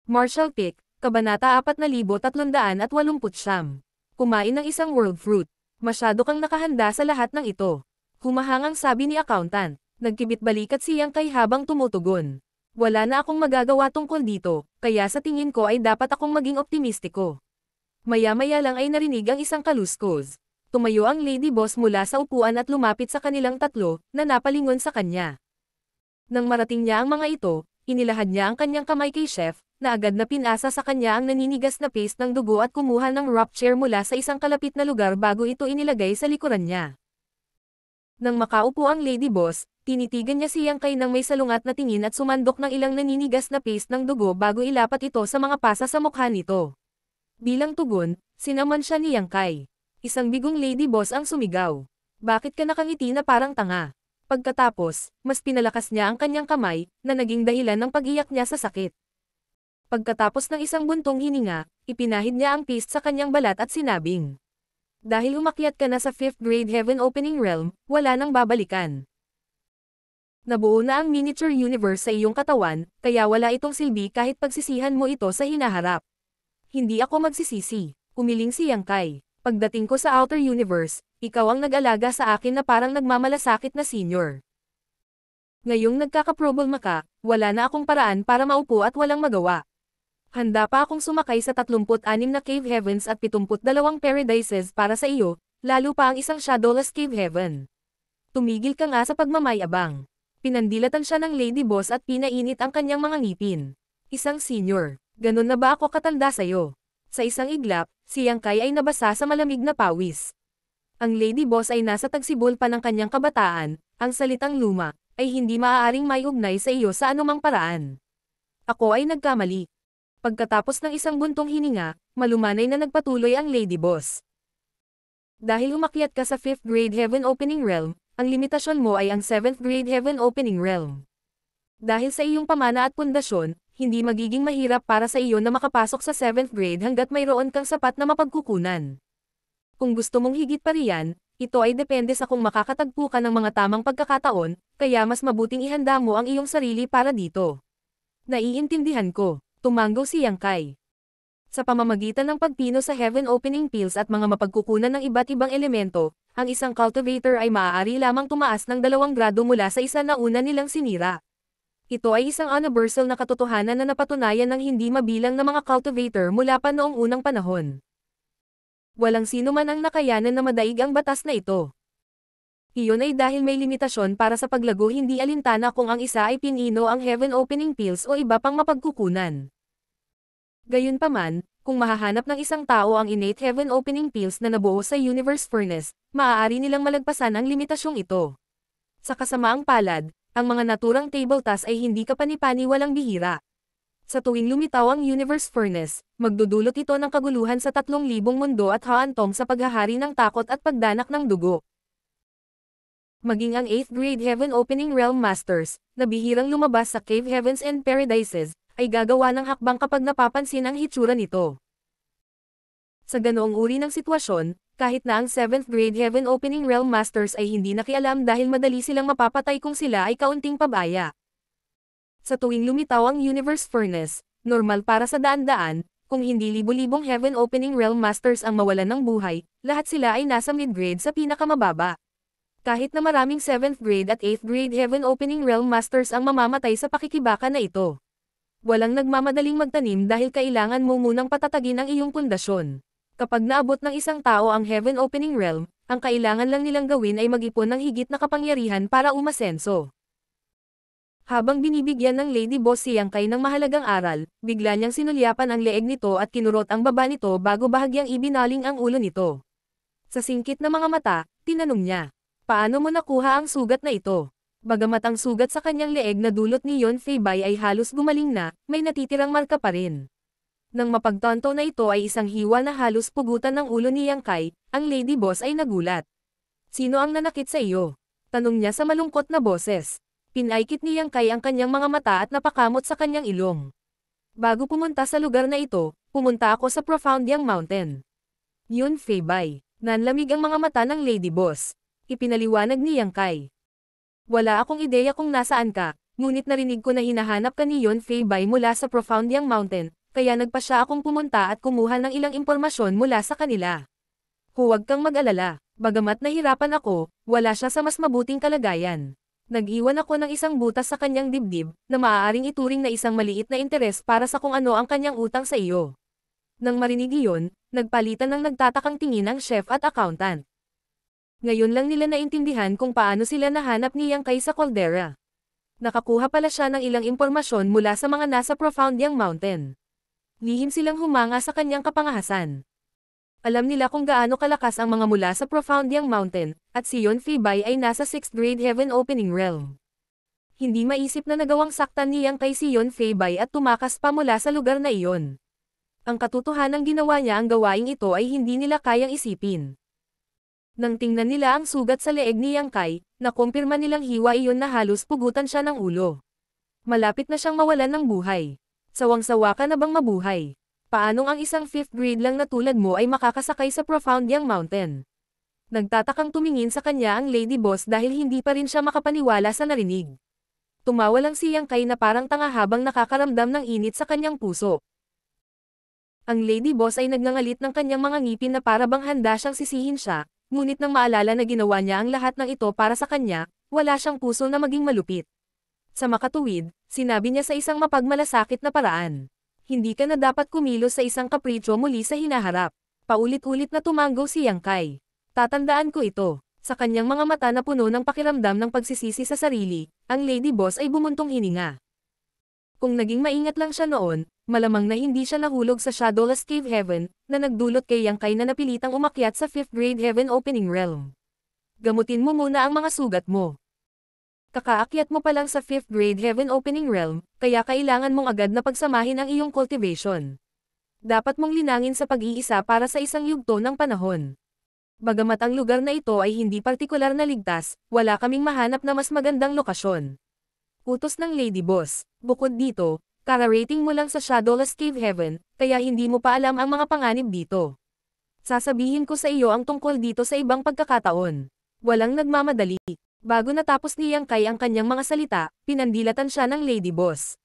Marshall Pick, Kabanata 4389. Kumain ng isang world fruit. Masyado kang nakahanda sa lahat ng ito. Humahangang sabi ni accountant. Nagkibit-balikat siyang kay habang tumutugon. Wala na akong magagawa tungkol dito, kaya sa tingin ko ay dapat akong maging optimistiko. Maya-maya lang ay narinig ang isang kaluskos. Tumayo ang lady boss mula sa upuan at lumapit sa kanilang tatlo, na napalingon sa kanya. Nang marating niya ang mga ito, inilahad niya ang kanyang kamay kay chef, na agad na pinasa sa kanya ang naninigas na paste ng dugo at kumuha ng rock chair mula sa isang kalapit na lugar bago ito inilagay sa likuran niya. Nang makaupo ang lady boss, tinitigan niya si Yang Kai nang may salungat na tingin at sumandok ng ilang naninigas na paste ng dugo bago ilapat ito sa mga pasa sa mukha nito. Bilang tugon, sinaman siya ni Yang Kai. Isang bigong lady boss ang sumigaw. Bakit ka nakangiti na parang tanga? Pagkatapos, mas pinalakas niya ang kanyang kamay, na naging dahilan ng pag-iyak niya sa sakit. Pagkatapos ng isang buntong hininga, ipinahid niya ang paste sa kanyang balat at sinabing, dahil umakyat ka na sa 5th grade heaven opening realm, wala nang babalikan. Nabuo na ang miniature universe sa iyong katawan, kaya wala itong silbi kahit pagsisihan mo ito sa hinaharap. Hindi ako magsisisi, umiling si Yang Kai. Pagdating ko sa outer universe, ikaw ang nag-alaga sa akin na parang nagmamalasakit na senior. Ngayong nagkakaproblema ka, wala na akong paraan para maupo at walang magawa. Handa pa akong sumakay sa 36 na cave heavens at 72 paradises para sa iyo, lalo pa ang isang shadowless cave heaven. Tumigil ka nga sa pagmamayabang. Pinandilatan siya ng lady boss at pinainit ang kanyang mga ngipin. Isang senior, ganun na ba ako katanda sa'yo? Sa isang iglap, si Yang Kai ay nabasa sa malamig na pawis. Ang lady boss ay nasa tagsibol pa ng kanyang kabataan, ang salitang luma, ay hindi maaaring maiugnay sa iyo sa anumang paraan. Ako ay nagkamali. Pagkatapos ng isang buntong hininga, malumanay na nagpatuloy ang lady boss. Dahil umakyat ka sa 5th grade heaven opening realm, ang limitasyon mo ay ang 7th grade heaven opening realm. Dahil sa iyong pamana at pundasyon, hindi magiging mahirap para sa iyo na makapasok sa 7th grade hanggat mayroon kang sapat na mapagkukunan. Kung gusto mong higit pa riyan, ito ay depende sa kung makakatagpo ka ng mga tamang pagkakataon, kaya mas mabuting ihanda mo ang iyong sarili para dito. Naiintindihan ko. Tumanggo si Yang Kai. Sa pamamagitan ng pagpino sa heaven opening pills at mga mapagkukunan ng iba't ibang elemento, ang isang cultivator ay maaari lamang tumaas ng 2 grado mula sa isa na una nilang sinira. Ito ay isang universal na katotohanan na napatunayan ng hindi mabilang na mga cultivator mula pa noong unang panahon. Walang sino man ang nakayanan na madaig ang batas na ito. Iyon ay dahil may limitasyon para sa paglago, hindi alintana kung ang isa ay pinino ang heaven opening pills o iba pang mapagkukunan. Gayunpaman, kung mahahanap ng isang tao ang innate heaven opening pills na nabuo sa universe furnace, maaari nilang malagpasan ang limitasyong ito. Sa kasamaang palad, ang mga naturang table task ay hindi kapani-paniwalang bihira. Sa tuwing lumitaw ang universe furnace, magdudulot ito ng kaguluhan sa 3,000 mundo at haantong sa paghahari ng takot at pagdanak ng dugo. Maging ang 8th grade heaven opening realm masters, na bihirang lumabas sa cave heavens and paradises, ay gagawa ng hakbang kapag napapansin ang hitsura nito. Sa ganoong uri ng sitwasyon, kahit na ang 7th grade heaven opening realm masters ay hindi nakialam dahil madali silang mapapatay kung sila ay kaunting pabaya. Sa tuwing lumitaw ang universe furnace, normal para sa daan-daan, kung hindi libo-libong heaven opening realm masters ang mawalan ng buhay, lahat sila ay nasa mid-grade sa pinakamababa. Kahit na maraming 7th grade at 8th grade heaven opening realm masters ang mamamatay sa pakikibaka na ito. Walang nagmamadaling magtanim dahil kailangan mo munang patatagin ang iyong pundasyon. Kapag naabot ng isang tao ang heaven opening realm, ang kailangan lang nilang gawin ay mag-ipon ng higit na kapangyarihan para umasenso. Habang binibigyan ng lady boss si Yang Kai ng mahalagang aral, bigla niyang sinulyapan ang leeg nito at kinurot ang baba nito bago bahagyang ibinaling ang ulo nito. Sa singkit na mga mata, tinanong niya, paano mo nakuha ang sugat na ito? Bagamat ang sugat sa kanyang leeg na dulot ni Yon Fei Bai ay halos gumaling na, may natitirang marka pa rin. Nang mapagtanto na ito ay isang hiwa na halos pugutan ng ulo ni Yang Kai, ang lady boss ay nagulat. Sino ang nanakit sa iyo? Tanong niya sa malungkot na boses. Pinaikit ni Yang Kai ang kanyang mga mata at napakamot sa kanyang ilong. Bago pumunta sa lugar na ito, pumunta ako sa Profound Yang Mountain. Yon Fei Bai. Nanlamig ang mga mata ng lady boss. Ipinaliwanag ni Yang Kai. Wala akong ideya kung nasaan ka, ngunit narinig ko na hinahanap ka ni Yon Fei Bai mula sa Profound Yang Mountain, kaya nagpa siya akong pumunta at kumuha ng ilang impormasyon mula sa kanila. Huwag kang mag-alala, bagamat nahirapan ako, wala siya sa mas mabuting kalagayan. Nag-iwan ako ng isang butas sa kanyang dibdib, na maaaring ituring na isang maliit na interes para sa kung ano ang kanyang utang sa iyo. Nang marinig iyon, nagpalitan ng nagtatakang tingin ang chef at accountant. Ngayon lang nila naintindihan kung paano sila nahanap ni Yang Kai sa Caldera. Nakakuha pala siya ng ilang impormasyon mula sa mga nasa Profound Yang Mountain. Lihim silang humanga sa kanyang kapangahasan. Alam nila kung gaano kalakas ang mga mula sa Profound Yang Mountain, at si Yon Fei Bai ay nasa 6th grade Heaven Opening Realm. Hindi maisip na nagawang saktan ni Yang Kai si Yon Fei Bai at tumakas pa mula sa lugar na iyon. Ang katotohanang ginawa niya ang gawaing ito ay hindi nila kayang isipin. Nang tingnan nila ang sugat sa leeg ni Yang Kai, nakumpirma nilang hiwa iyon na halos pugutan siya ng ulo. Malapit na siyang mawalan ng buhay. Sawang-sawa ka na bang mabuhay? Paanong ang isang 5th grade lang na tulad mo ay makakasakay sa Profound Yang Mountain? Nagtatakang tumingin sa kanya ang Lady Boss dahil hindi pa rin siya makapaniwala sa narinig. Tumawa lang si Yang Kai na parang tanga habang nakakaramdam ng init sa kanyang puso. Ang Lady Boss ay nagngangalit ng kanyang mga ngipin na para bang handa siyang sisihin siya, ngunit nang maalala na ginawa niya ang lahat ng ito para sa kanya, wala siyang puso na maging malupit. Sa makatuwid, sinabi niya sa isang mapagmalasakit na paraan. Hindi ka na dapat kumilos sa isang kapritsyo muli sa hinaharap. Paulit-ulit na tumanggo si Yang Kai. Tatandaan ko ito. Sa kanyang mga mata na puno ng pakiramdam ng pagsisisi sa sarili, ang Lady Boss ay bumuntong hininga. Kung naging maingat lang siya noon, malamang na hindi siya nahulog sa Shadowless Cave Heaven, na nagdulot kay Yang Kai na napilitang umakyat sa 5th grade Heaven Opening Realm. Gamutin mo muna ang mga sugat mo. Kakaakyat mo pa lang sa 5th grade Heaven Opening Realm, kaya kailangan mong agad na pagsamahin ang iyong cultivation. Dapat mong linangin sa pag-iisa para sa isang yugto ng panahon. Bagamat ang lugar na ito ay hindi partikular na ligtas, wala kaming mahanap na mas magandang lokasyon. Utos ng Lady Boss. Bukod dito, kara-rating mo lang sa Shadowless Cave Heaven, kaya hindi mo pa alam ang mga panganib dito. Sasabihin ko sa iyo ang tungkol dito sa ibang pagkakataon. Walang nagmamadali. Bago natapos ni Yang Kai ang kanyang mga salita, pinandilatan siya ng Lady Boss.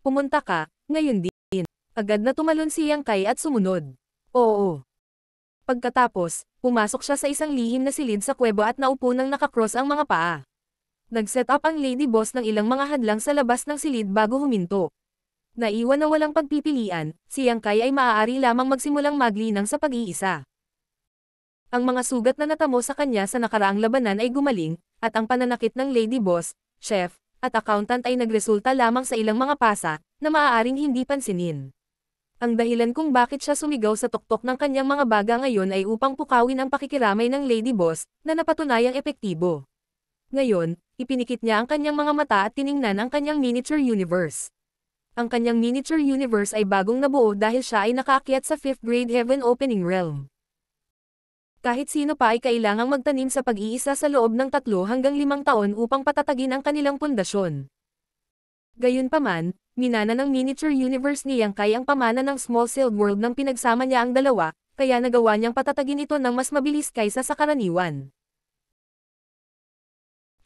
Pumunta ka, ngayon din. Agad na tumalon si Yang Kai at sumunod. Oo. Pagkatapos, pumasok siya sa isang lihim na silid sa kuweba at naupo nang nakakross ang mga paa. Nag-set up ang Lady Boss ng ilang mga hadlang sa labas ng silid bago huminto. Naiwan na walang pagpipilian, si Yang Kai ay maaari lamang magsimulang maglinang sa pag-iisa. Ang mga sugat na natamo sa kanya sa nakaraang labanan ay gumaling, at ang pananakit ng Lady Boss, Chef, at Accountant ay nagresulta lamang sa ilang mga pasa, na maaaring hindi pansinin. Ang dahilan kung bakit siya sumigaw sa tuktok ng kanyang mga baga ngayon ay upang pukawin ang pakikiramay ng Lady Boss, na napatunayang epektibo. Ngayon, ipinikit niya ang kanyang mga mata at tiningnan ang kanyang miniature universe. Ang kanyang miniature universe ay bagong nabuo dahil siya ay nakaakyat sa 5th grade Heaven Opening Realm. Kahit sino pa ay kailangang magtanim sa pag-iisa sa loob ng 3 hanggang 5 taon upang patatagin ang kanilang pundasyon. Gayunpaman, minana ng miniature universe ni Yang Kai ang pamana ng small sealed world nang pinagsama niya ang dalawa, kaya nagawa niyang patatagin ito ng mas mabilis kaysa sa karaniwan.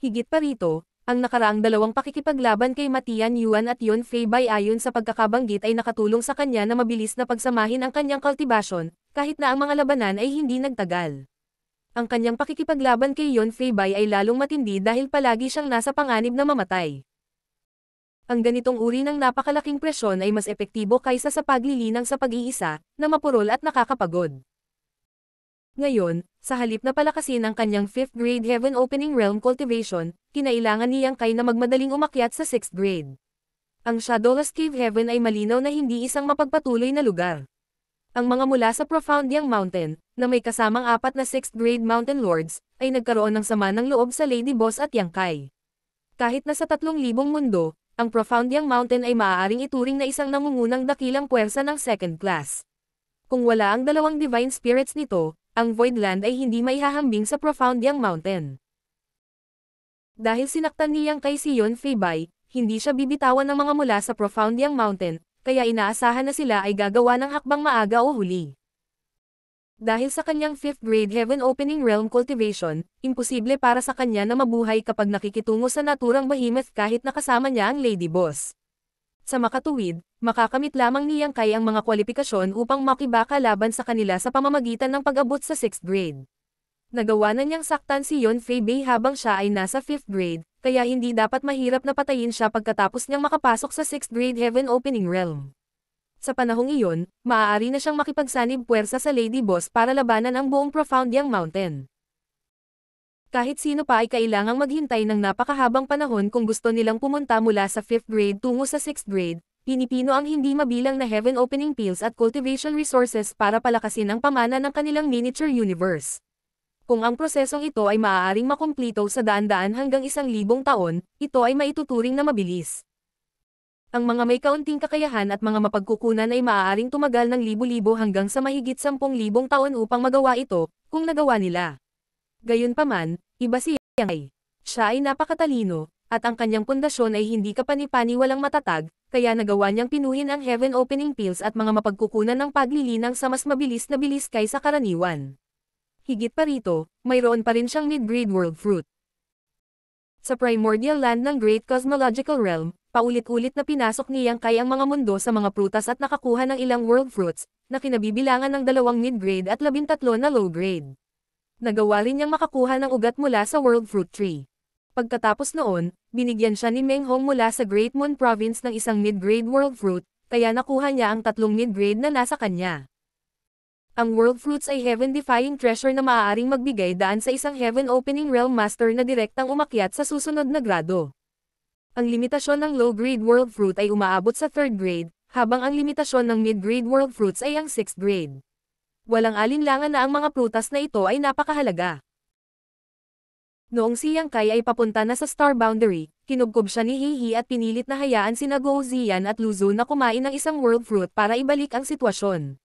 Higit pa rito, ang nakaraang dalawang pakikipaglaban kay Matian Yuan at Yon Fei Bai ayon sa pagkakabanggit ay nakatulong sa kanya na mabilis na pagsamahin ang kanyang kultibasyon, kahit na ang mga labanan ay hindi nagtagal. Ang kanyang pakikipaglaban kay Yon Fei Bai ay lalong matindi dahil palagi siyang nasa panganib na mamatay. Ang ganitong uri ng napakalaking presyon ay mas epektibo kaysa sa paglilinang sa pag-iisa, na mapurol at nakakapagod. Ngayon, sa halip na palakasin ang kanyang 5th grade Heaven Opening Realm cultivation, kinailangan ni Yang Kai na magmadaling umakyat sa 6th grade. Ang Shadowless Cave Heaven ay malinaw na hindi isang mapagpatuloy na lugar. Ang mga mula sa Profound Yang Mountain, na may kasamang 4 na 6th grade Mountain Lords, ay nagkaroon ng sama ng loob sa Lady Boss at Yang Kai. Kahit na sa 3,000 mundo, ang Profound Yang Mountain ay maaaring ituring na isang nangungunang dakilang puwersa ng second class. Kung wala ang dalawang divine spirits nito, ang Voidland ay hindi maihahambing sa Profound Yang Mountain. Dahil sinaktan ni Yang Kai si Yon Fei Bai, hindi siya bibitawan ng mga mula sa Profound Yang Mountain, kaya inaasahan na sila ay gagawa ng hakbang maaga o huli. Dahil sa kanyang 5th grade Heaven Opening Realm Cultivation, imposible para sa kanya na mabuhay kapag nakikitungo sa naturang behemoth kahit nakasama niya ang Lady Boss. Sa makatuwid, makakamit lamang ni Yang Kai ang mga kwalifikasyon upang makibaka laban sa kanila sa pamamagitan ng pag-abot sa 6th grade. Nagawa na niyang saktan si Yon Fei Bei habang siya ay nasa 5th grade, kaya hindi dapat mahirap na patayin siya pagkatapos niyang makapasok sa 6th grade Heaven Opening Realm. Sa panahong iyon, maaari na siyang makipagsanib puwersa sa Lady Boss para labanan ang buong Profound Yang Mountain. Kahit sino pa ay kailangang maghintay ng napakahabang panahon kung gusto nilang pumunta mula sa 5th grade tungo sa 6th grade, pinipino ang hindi mabilang na Heaven Opening Pills at Cultivation Resources para palakasin ang pamana ng kanilang miniature universe. Kung ang prosesong ito ay maaaring makumplito sa daan-daan hanggang 1,000 taon, ito ay maituturing na mabilis. Ang mga may kaunting kakayahan at mga mapagkukunan ay maaaring tumagal ng libo-libo hanggang sa mahigit 10,000 taon upang magawa ito, kung nagawa nila. Gayunpaman, iba si Yang Kai. Siya ay napakatalino, at ang kanyang pundasyon ay hindi kapani-paniwalang matatag, kaya nagawa niyang pinuhin ang Heaven Opening Pills at mga mapagkukunan ng paglilinang sa mas mabilis na bilis kaysa karaniwan. Higit pa rito, mayroon pa rin siyang mid-grade world fruit. Sa primordial land ng Great Cosmological Realm, paulit-ulit na pinasok ni Yang Kai ang mga mundo sa mga prutas at nakakuha ng ilang world fruits, na kinabibilangan ng 2 mid-grade at 13 na low-grade. Nagawa rin niyang makakuha ng ugat mula sa World Fruit Tree. Pagkatapos noon, binigyan siya ni Meng Hong mula sa Great Moon Province ng isang mid-grade world fruit, kaya nakuha niya ang 3 mid-grade na nasa kanya. Ang world fruits ay heaven-defying treasure na maaaring magbigay daan sa isang Heaven Opening Realm Master na direktang umakyat sa susunod na grado. Ang limitasyon ng low-grade world fruit ay umaabot sa 3rd grade, habang ang limitasyon ng mid-grade world fruits ay ang 6th grade. Walang alinlangan na ang mga prutas na ito ay napakahalaga. Noong si Yang Kai ay papunta na sa Star Boundary, kinubkob siya ni Hihi at pinilit na hayaan sina Gou Ziyan at Lu Zu na kumain ng isang world fruit para ibalik ang sitwasyon.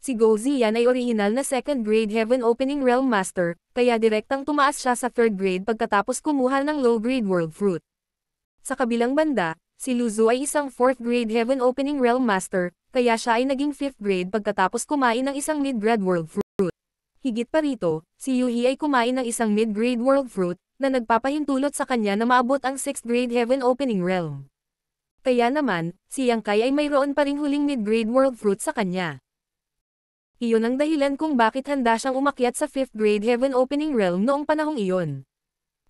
Si Gou Ziyan ay orihinal na 2nd grade Heaven Opening Realm Master, kaya direktang tumaas siya sa 3rd grade pagkatapos kumuha ng low-grade world fruit. Sa kabilang banda, si Lu Zu ay isang 4th grade Heaven Opening Realm Master, kaya siya ay naging 5th grade pagkatapos kumain ng isang mid-grade world fruit. Higit pa rito, si Yuhi ay kumain ng isang mid-grade world fruit, na nagpapahintulot sa kanya na maabot ang 6th grade Heaven Opening Realm. Kaya naman, si Yang Kai ay mayroon pa ring huling mid-grade world fruit sa kanya. Iyon ang dahilan kung bakit handa siyang umakyat sa 5th grade Heaven Opening Realm noong panahong iyon.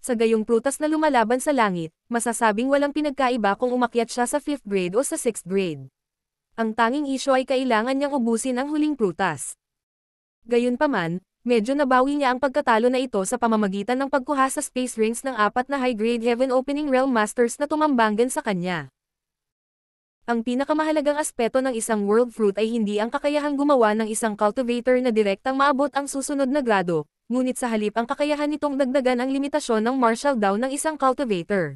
Sa gayong prutas na lumalaban sa langit, masasabing walang pinagkaiba kung umakyat siya sa 5th grade o sa 6th grade. Ang tanging isyo ay kailangan niyang ubusin ang huling prutas. Gayunpaman, medyo nabawi niya ang pagkatalo na ito sa pamamagitan ng pagkuha sa space rings ng 4 na high-grade Heaven Opening Realm Masters na tumambangan sa kanya. Ang pinakamahalagang aspeto ng isang world fruit ay hindi ang kakayahang gumawa ng isang cultivator na direktang maabot ang susunod na grado, ngunit sa halip ang kakayahan nitong dagdagan ang limitasyon ng martial daw ng isang cultivator.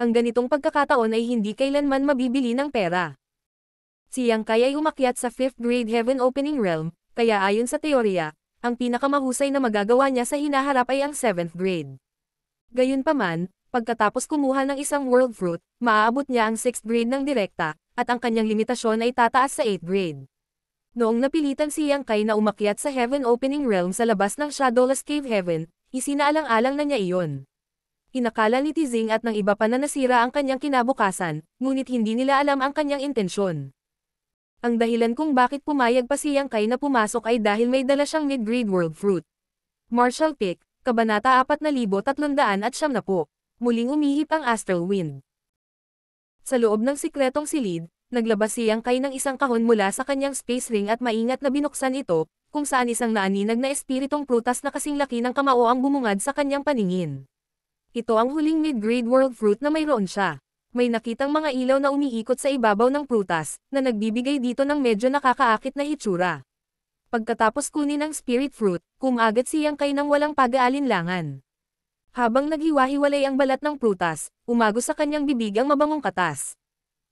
Ang ganitong pagkakataon ay hindi kailanman mabibili ng pera. Si Yang Kai ay umakyat sa 5th grade Heaven Opening Realm, kaya ayon sa teorya, ang pinakamahusay na magagawa niya sa hinaharap ay ang 7th grade. Gayunpaman, pagkatapos kumuha ng isang world fruit, maaabot niya ang 6th grade ng direkta, at ang kanyang limitasyon ay tataas sa 8th grade. Noong napilitan si Yang Kai na umakyat sa Heaven Opening Realm sa labas ng Shadowless Cave Heaven, isinaalang-alang na niya iyon. Inakala ni Tizing at ng iba pa na nasira ang kanyang kinabukasan, ngunit hindi nila alam ang kanyang intensyon. Ang dahilan kung bakit pumayag pa si Yang Kai na pumasok ay dahil may dala siyang mid-grade world fruit. Martial Pick, Kabanata 4390. Muling umihip ang Astral Wind. Sa loob ng sikretong silid, naglabas si Yang Kai ng isang kahon mula sa kanyang space ring at maingat na binuksan ito, kung saan isang naaninag na espiritong prutas na kasing laki ng kamao ang bumungad sa kanyang paningin. Ito ang huling mid-grade world fruit na mayroon siya. May nakitang mga ilaw na umiikot sa ibabaw ng prutas, na nagbibigay dito ng medyo nakakaakit na hitsura. Pagkatapos kunin ang spirit fruit, kumagat si Yang Kai ng walang pag-aalinlangan. Habang naghiwa-hiwalay ang balat ng prutas, umagos sa kanyang bibig ang mabangong katas.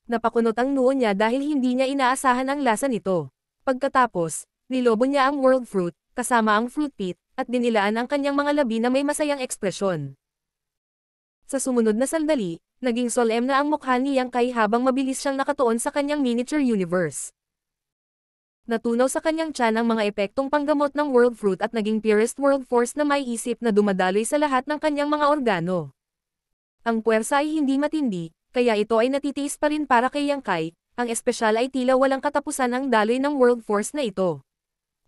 Napakunot ang noo niya dahil hindi niya inaasahan ang lasa nito. Pagkatapos, nilobo niya ang world fruit, kasama ang fruit pit, at dinilaan ang kanyang mga labi na may masayang ekspresyon. Sa sumunod na sandali, naging solemn na ang mukha ni Yang Kai habang mabilis siyang nakatuon sa kanyang miniature universe. Natunaw sa kanyang tiyan ang mga epektong panggamot ng World Fruit at naging purest World Force na may isip na dumadaloy sa lahat ng kanyang mga organo. Ang puwersa ay hindi matindi, kaya ito ay natitiis pa rin para kay Yang Kai. Ang espesyal ay tila walang katapusan ang daloy ng World Force na ito.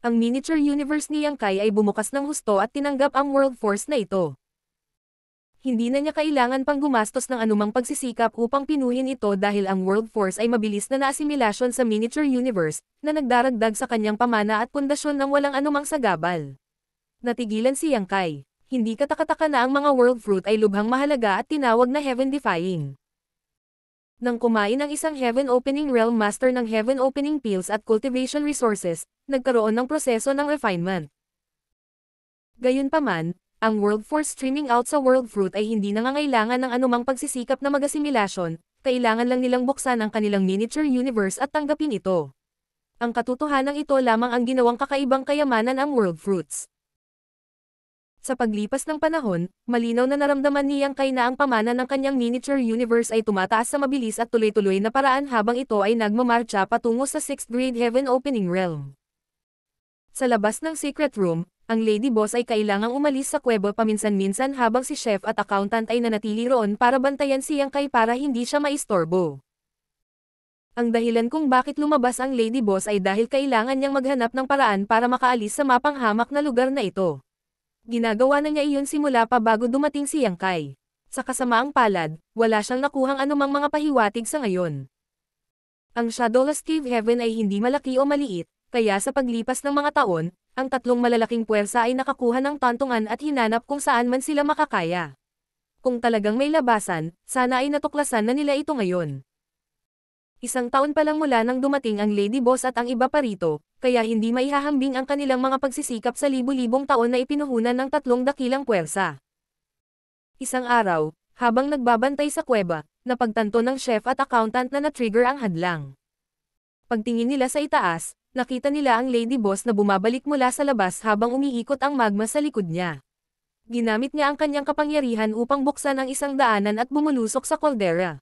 Ang miniature universe ni Yang Kai ay bumukas ng husto at tinanggap ang World Force na ito. Hindi na niya kailangan pang gumastos ng anumang pagsisikap upang pinuhin ito dahil ang World Force ay mabilis na naasimilasyon sa miniature universe, na nagdaragdag sa kanyang pamana at pundasyon ng walang anumang sagabal. Natigilan si Yang Kai. Hindi katakataka na ang mga World Fruit ay lubhang mahalaga at tinawag na heaven-defying. Nang kumain ang isang Heaven Opening Realm Master ng Heaven Opening Pills at Cultivation Resources, nagkaroon ng proseso ng refinement. Gayunpaman, ang World Force streaming out sa World Fruit ay hindi nangangailangan ng anumang pagsisikap na mag-asimilasyon, kailangan lang nilang buksan ang kanilang miniature universe at tanggapin ito. Ang katotohanan ito lamang ang ginawang kakaibang kayamanan ang World Fruits. Sa paglipas ng panahon, malinaw na naramdaman ni Yang Kai na ang pamana ng kanyang miniature universe ay tumataas sa mabilis at tuloy-tuloy na paraan habang ito ay nagmamarcha patungo sa 6th grade Heaven Opening Realm. Sa labas ng secret room, ang Lady Boss ay kailangang umalis sa kuweba paminsan-minsan habang si Chef at Accountant ay nanatili roon para bantayan si Yang Kai para hindi siya maistorbo. Ang dahilan kung bakit lumabas ang Lady Boss ay dahil kailangan niyang maghanap ng paraan para makaalis sa mapanghamak na lugar na ito. Ginagawa na niya iyon simula pa bago dumating si Yang Kai. Sa kasamaang palad, wala siyang nakuhang anumang mga pahiwatig sa ngayon. Ang Shadowless Cave Heaven ay hindi malaki o maliit, kaya sa paglipas ng mga taon, ang tatlong malalaking puwersa ay nakakuha ng tantungan at hinanap kung saan man sila makakaya. Kung talagang may labasan, sana ay natuklasan na nila ito ngayon. Isang taon pa lang mula nang dumating ang Lady Boss at ang iba pa rito, kaya hindi maihahambing ang kanilang mga pagsisikap sa libu-libong taon na ipinuhunan ng tatlong dakilang puwersa. Isang araw, habang nagbabantay sa kuweba, napagtanto ng Chef at Accountant na na-trigger ang hadlang. Pagtingin nila sa itaas, nakita nila ang Lady Boss na bumabalik mula sa labas habang umiikot ang magma sa likod niya. Ginamit niya ang kanyang kapangyarihan upang buksan ang isang daanan at bumulusok sa caldera.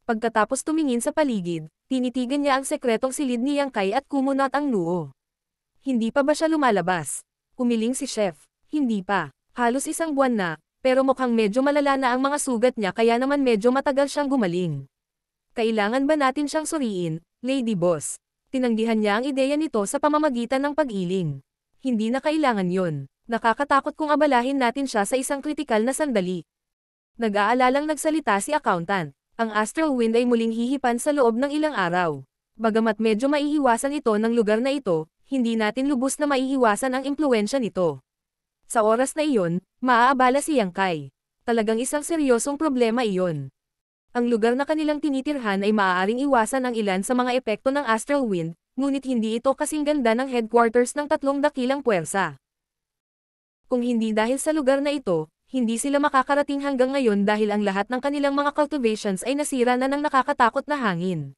Pagkatapos tumingin sa paligid, tinitigan niya ang sekretong silid ni Yang Kai at kumunat ang noo. Hindi pa ba siya lumalabas? Umiling si Chef. Hindi pa. Halos isang buwan na, pero mukhang medyo malala na ang mga sugat niya kaya naman medyo matagal siyang gumaling. Kailangan ba natin siyang suriin, Lady Boss? Tinanggihan niya ang ideya nito sa pamamagitan ng pag-iling. Hindi na kailangan yon. Nakakatakot kung abalahin natin siya sa isang kritikal na sandali. Nag-aalalang nagsalita si Accountant. Ang Astral Wind ay muling hihipan sa loob ng ilang araw. Bagamat medyo maiiwasan ito ng lugar na ito, hindi natin lubos na maiiwasan ang impluwensya nito. Sa oras na iyon, maaabala si Yang Kai. Talagang isang seryosong problema iyon. Ang lugar na kanilang tinitirhan ay maaaring iwasan ang ilan sa mga epekto ng Astral Wind, ngunit hindi ito kasing ganda ng headquarters ng tatlong dakilang puwersa. Kung hindi dahil sa lugar na ito, hindi sila makakarating hanggang ngayon dahil ang lahat ng kanilang mga cultivations ay nasira na ng nakakatakot na hangin.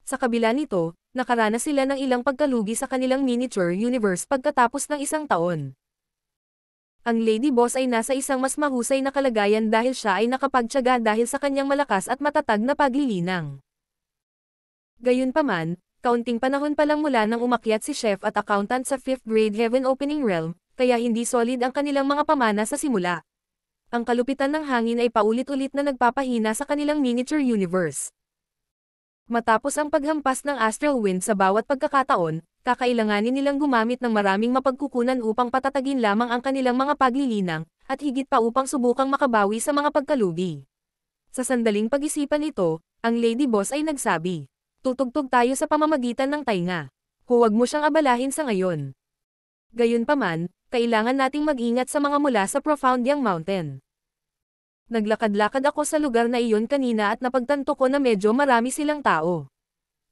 Sa kabila nito, nakaranas sila ng ilang pagkalugi sa kanilang miniature universe pagkatapos ng isang taon. Ang Lady Boss ay nasa isang mas mahusay na kalagayan dahil siya ay nakapagtiyaga dahil sa kanyang malakas at matatag na paglilinang. Gayunpaman, kaunting panahon pa lang mula nang umakyat si Chef at Accountant sa 5th grade Heaven Opening Realm, kaya hindi solid ang kanilang mga pamana sa simula. Ang kalupitan ng hangin ay paulit-ulit na nagpapahina sa kanilang miniature universe. Matapos ang paghampas ng Astral Wind sa bawat pagkakataon, kakailanganin nilang gumamit ng maraming mapagkukunan upang patatagin lamang ang kanilang mga paglilinang, at higit pa upang subukang makabawi sa mga pagkalugi. Sa sandaling pag-isipan ito, ang Lady Boss ay nagsabi, "Tutugtog tayo sa pamamagitan ng tainga. Huwag mo siyang abalahin sa ngayon." Gayunpaman, kailangan nating mag-ingat sa mga mula sa Profoundyang Mountain. Naglakad-lakad ako sa lugar na iyon kanina at napagtanto ko na medyo marami silang tao.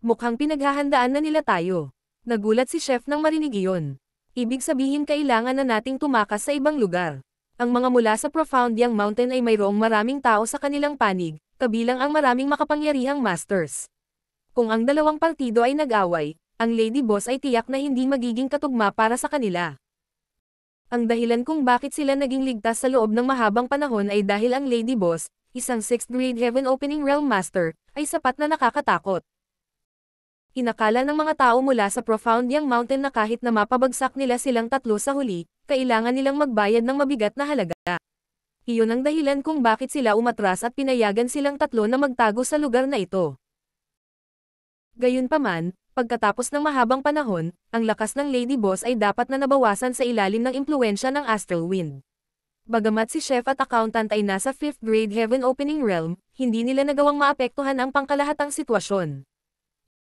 Mukhang pinaghahandaan na nila tayo. Nagulat si Chef nang marinig iyon. Ibig sabihin kailangan na nating tumakas sa ibang lugar. Ang mga mula sa Profoundyang Mountain ay mayroong maraming tao sa kanilang panig, kabilang ang maraming makapangyarihang masters. Kung ang dalawang partido ay nag-away, ang Lady Boss ay tiyak na hindi magiging katugma para sa kanila. Ang dahilan kung bakit sila naging ligtas sa loob ng mahabang panahon ay dahil ang Lady Boss, isang 6th grade Heaven Opening Realm Master, ay sapat na nakakatakot. Inakala ng mga tao mula sa Profound Yang Mountain na kahit na mapabagsak nila silang tatlo sa huli, kailangan nilang magbayad ng mabigat na halaga. Iyon ang dahilan kung bakit sila umatras at pinayagan silang tatlo na magtago sa lugar na ito. Gayunpaman, pagkatapos ng mahabang panahon, ang lakas ng Lady Boss ay dapat na nabawasan sa ilalim ng impluwensya ng Astral Wind. Bagamat si Chef at Accountant ay nasa 5th grade Heaven Opening Realm, hindi nila nagawang maapektuhan ang pangkalahatang sitwasyon.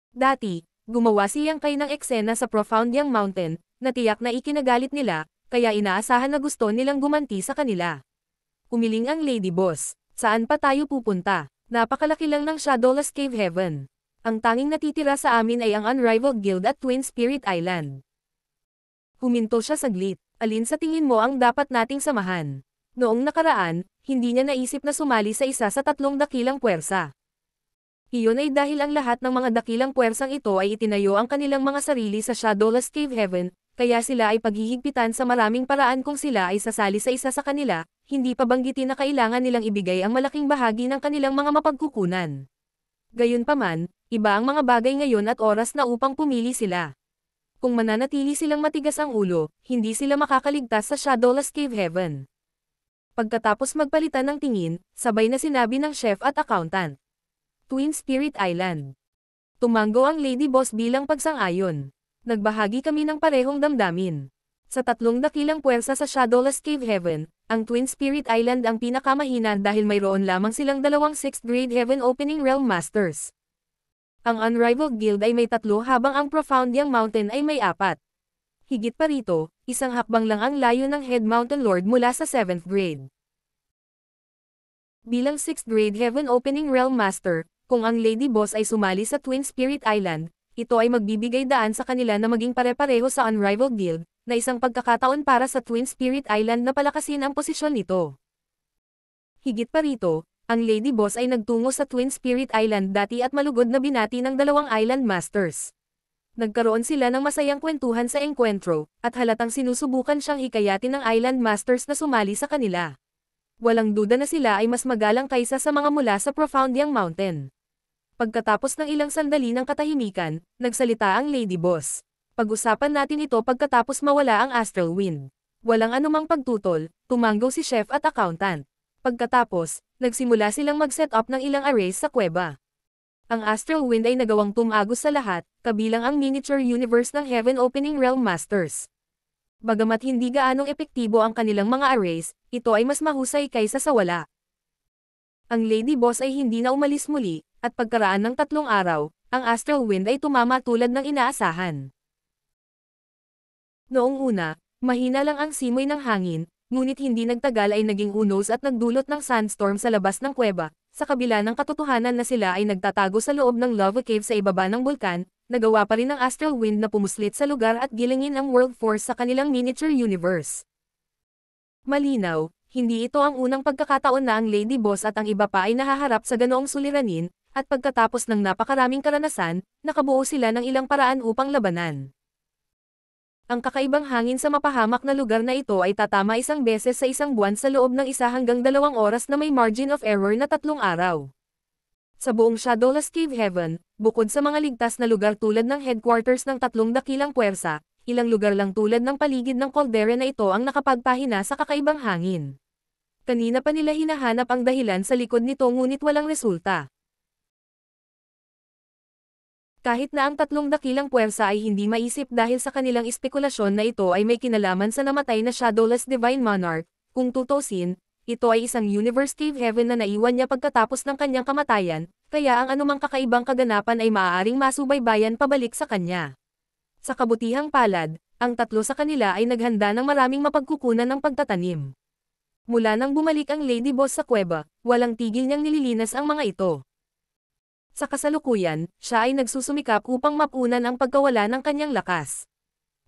Dati, gumawa si Yang Kai ng eksena sa Profound Yang Mountain, na tiyak na ikinagalit nila, kaya inaasahan na gusto nilang gumanti sa kanila. Umiling ang Lady Boss, saan pa tayo pupunta? Napakalaki lang ng Shadowless Cave Heaven. Ang tanging natitira sa amin ay ang Unrivaled Guild at Twin Spirit Island. Huminto siya saglit. Alin sa tingin mo ang dapat nating samahan? Noong nakaraan, hindi niya naisip na sumali sa isa sa tatlong dakilang puwersa. Iyon ay dahil ang lahat ng mga dakilang puwersang ito ay itinayo ang kanilang mga sarili sa Shadowless Cave Heaven, kaya sila ay paghihigpitan sa maraming paraan kung sila ay sasali sa isa sa kanila, hindi pa banggitin na kailangan nilang ibigay ang malaking bahagi ng kanilang mga mapagkukunan. Gayunpaman, iba ang mga bagay ngayon at oras na upang pumili sila. Kung mananatili silang matigas ang ulo, hindi sila makakaligtas sa Shadowless Cave Heaven. Pagkatapos magpalitan ng tingin, sabay na sinabi ng Chef at Accountant. Twin Spirit Island. Tumango ang Lady Boss bilang pagsang-ayon. Nagbahagi kami ng parehong damdamin. Sa tatlong dakilang puwersa sa Shadowless Cave Heaven, ang Twin Spirit Island ang pinakamahina dahil mayroon lamang silang dalawang 6th grade Heaven Opening Realm Masters. Ang Unrivaled Guild ay may 3 habang ang Profound Yang Mountain ay may 4. Higit pa rito, isang hakbang lang ang layo ng Head Mountain Lord mula sa 7th grade. Bilang 6th grade Heaven Opening Realm Master, kung ang Lady Boss ay sumali sa Twin Spirit Island, ito ay magbibigay daan sa kanila na maging pare-pareho sa Unrivaled Guild, na isang pagkakataon para sa Twin Spirit Island na palakasin ang posisyon nito. Higit pa rito, ang Lady Boss ay nagtungo sa Twin Spirit Island dati at malugod na binati ng dalawang Island Masters. Nagkaroon sila ng masayang kwentuhan sa engkwentro, at halatang sinusubukan siyang hikayatin ng Island Masters na sumali sa kanila. Walang duda na sila ay mas magalang kaysa sa mga mula sa Profound Yang Mountain. Pagkatapos ng ilang sandali ng katahimikan, nagsalita ang Lady Boss. Pag-usapan natin ito pagkatapos mawala ang Astral Wind. Walang anumang pagtutol, tumango si Chef at Accountant. Pagkatapos, nagsimula silang mag-set up ng ilang arrays sa kuweba. Ang Astral Wind ay nagawang tumagos sa lahat, kabilang ang miniature universe ng Heaven Opening Realm Masters. Bagamat hindi gaanong epektibo ang kanilang mga arrays, ito ay mas mahusay kaysa sa wala. Ang Lady Boss ay hindi na umalis muli, at pagkaraan ng 3 araw, ang Astral Wind ay tumama tulad ng inaasahan. Noong una, mahina lang ang simoy ng hangin, ngunit hindi nagtagal ay naging unos at nagdulot ng sandstorm sa labas ng kuweba, sa kabila ng katotohanan na sila ay nagtatago sa loob ng lava cave sa ibaba ng bulkan, nagawa pa rin ng Astral Wind na pumuslit sa lugar at gilingin ang World Force sa kanilang miniature universe. Malinaw, hindi ito ang unang pagkakataon na ang Lady Boss at ang iba pa ay nahaharap sa ganoong suliranin, at pagkatapos ng napakaraming karanasan, nakabuo sila ng ilang paraan upang labanan. Ang kakaibang hangin sa mapahamak na lugar na ito ay tatama isang beses sa isang buwan sa loob ng 1 hanggang 2 oras na may margin of error na 3 araw. Sa buong Shadowless Cave Heaven, bukod sa mga ligtas na lugar tulad ng headquarters ng 3 dakilang puwersa, ilang lugar lang tulad ng paligid ng caldera na ito ang nakapagpahina sa kakaibang hangin. Kanina pa nila hinahanap ang dahilan sa likod nito ngunit walang resulta. Kahit na ang 3 dakilang puwersa ay hindi maisip dahil sa kanilang espekulasyon na ito ay may kinalaman sa namatay na Shadowless Divine Monarch, kung tutusin, ito ay isang Universe Cave Heaven na naiwan niya pagkatapos ng kanyang kamatayan, kaya ang anumang kakaibang kaganapan ay maaaring masubaybayan pabalik sa kanya. Sa kabutihang palad, ang 3 sa kanila ay naghanda ng maraming mapagkukunan ng pagtatanim. Mula nang bumalik ang Lady Boss sa kuweba, walang tigil niyang nililinas ang mga ito. Sa kasalukuyan, siya ay nagsusumikap upang mapunan ang pagkawala ng kanyang lakas.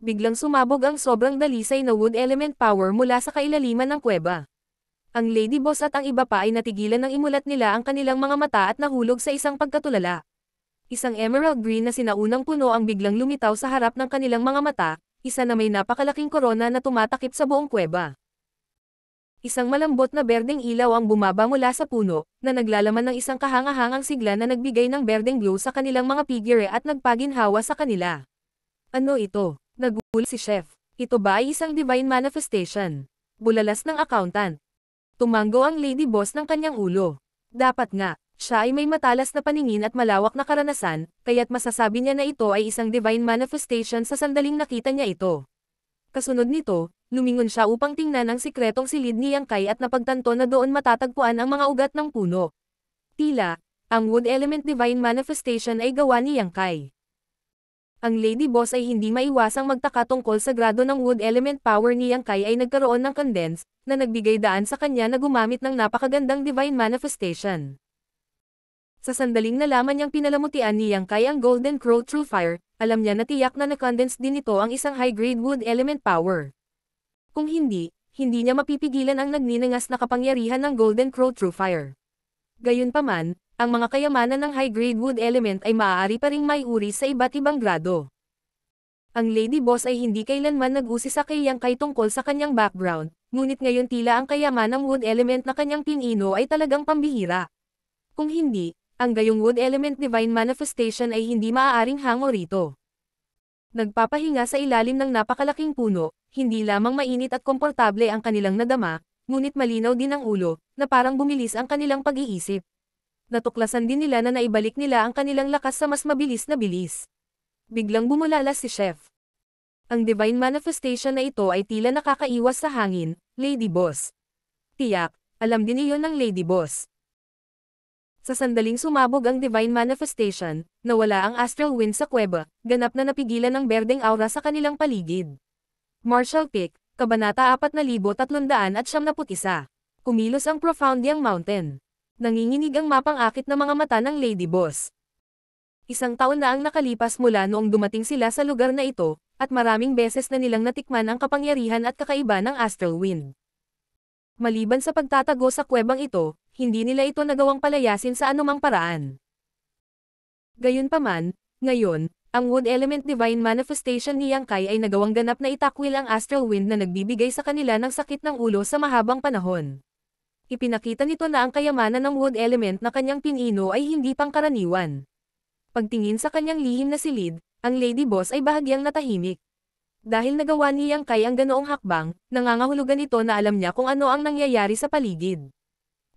Biglang sumabog ang sobrang dalisay na wood element power mula sa kailaliman ng kuweba. Ang Lady Boss at ang iba pa ay natigilan ng imulat nila ang kanilang mga mata at nahulog sa isang pagkatulala. Isang emerald green na sinaunang puno ang biglang lumitaw sa harap ng kanilang mga mata, isa na may napakalaking korona na tumatakip sa buong kuweba. Isang malambot na berdeng ilaw ang bumaba mula sa puno, na naglalaman ng isang kahangahangang sigla na nagbigay ng berdeng glow sa kanilang mga figure at nagpaginhawa sa kanila. Ano ito? Nagulat si Chef. Ito ba ay isang divine manifestation? Bulalas ng accountant. Tumango ang lady boss ng kanyang ulo. Dapat nga, siya ay may matalas na paningin at malawak na karanasan, kaya't masasabi niya na ito ay isang divine manifestation sa sandaling nakita niya ito. Kasunod nito, lumingon siya upang tingnan ang sikretong silid ni Yang Kai at napagtanto na doon matatagpuan ang mga ugat ng puno. Tila, ang wood element divine manifestation ay gawa ni Yang Kai. Ang lady boss ay hindi maiwasang magtaka tungkol sa grado ng wood element power ni Yang Kai ay nagkaroon ng condense, na nagbigay daan sa kanya na gumamit ng napakagandang divine manifestation. Sa sandaling nalaman niyang pinalamutian ni Yang Kai ang Golden Crow True Fire, alam niya na tiyak na na-condense din ito ang isang high-grade wood element power. Kung hindi niya mapipigilan ang nagniningas na kapangyarihan ng Golden Crow True Fire. Gayunpaman, ang mga kayamanan ng high-grade wood element ay maaari pa ring maiuri sa iba't ibang grado. Ang lady boss ay hindi kailanman nag-usisa kay Yang Kai tungkol sa kanyang background, ngunit ngayon tila ang kayamanang wood element na kanyang pinino ay talagang pambihira. Kung hindi, ang gayong wood element divine manifestation ay hindi maaaring hango rito. Nagpapahinga sa ilalim ng napakalaking puno, hindi lamang mainit at komportable ang kanilang nadama, ngunit malinaw din ang ulo, na parang bumilis ang kanilang pag-iisip. Natuklasan din nila na naibalik nila ang kanilang lakas sa mas mabilis na bilis. Biglang bumulalas si Chef. Ang divine manifestation na ito ay tila nakakaiwas sa hangin, Lady Boss. Tiyak, alam din iyon ng Lady Boss. Sa sandaling sumabog ang divine manifestation, nawala ang astral wind sa kuweba, ganap na napigilan ng berdeng aura sa kanilang paligid. Marshall Peak, Kabanata 4371. Kumilos ang Profound Yang Mountain. Nanginginig ang mapang-akit na mga mata ng Lady Boss. Isang taon na ang nakalipas mula noong dumating sila sa lugar na ito, at maraming beses na nilang natikman ang kapangyarihan at kakaiba ng astral wind. Maliban sa pagtatago sa kuwebang ito, hindi nila ito nagawang palayasin sa anumang paraan. Gayunpaman, ngayon, ang wood element divine manifestation ni Yang Kai ay nagawang ganap na itakwil ang astral wind na nagbibigay sa kanila ng sakit ng ulo sa mahabang panahon. Ipinakita nito na ang kayamanan ng wood element na kanyang pinino ay hindi pangkaraniwan. Pagtingin sa kanyang lihim na silid, ang lady boss ay bahagyang natahimik. Dahil nagawa ni Yang Kai ang ganoong hakbang, nangangahulugan ito na alam niya kung ano ang nangyayari sa paligid.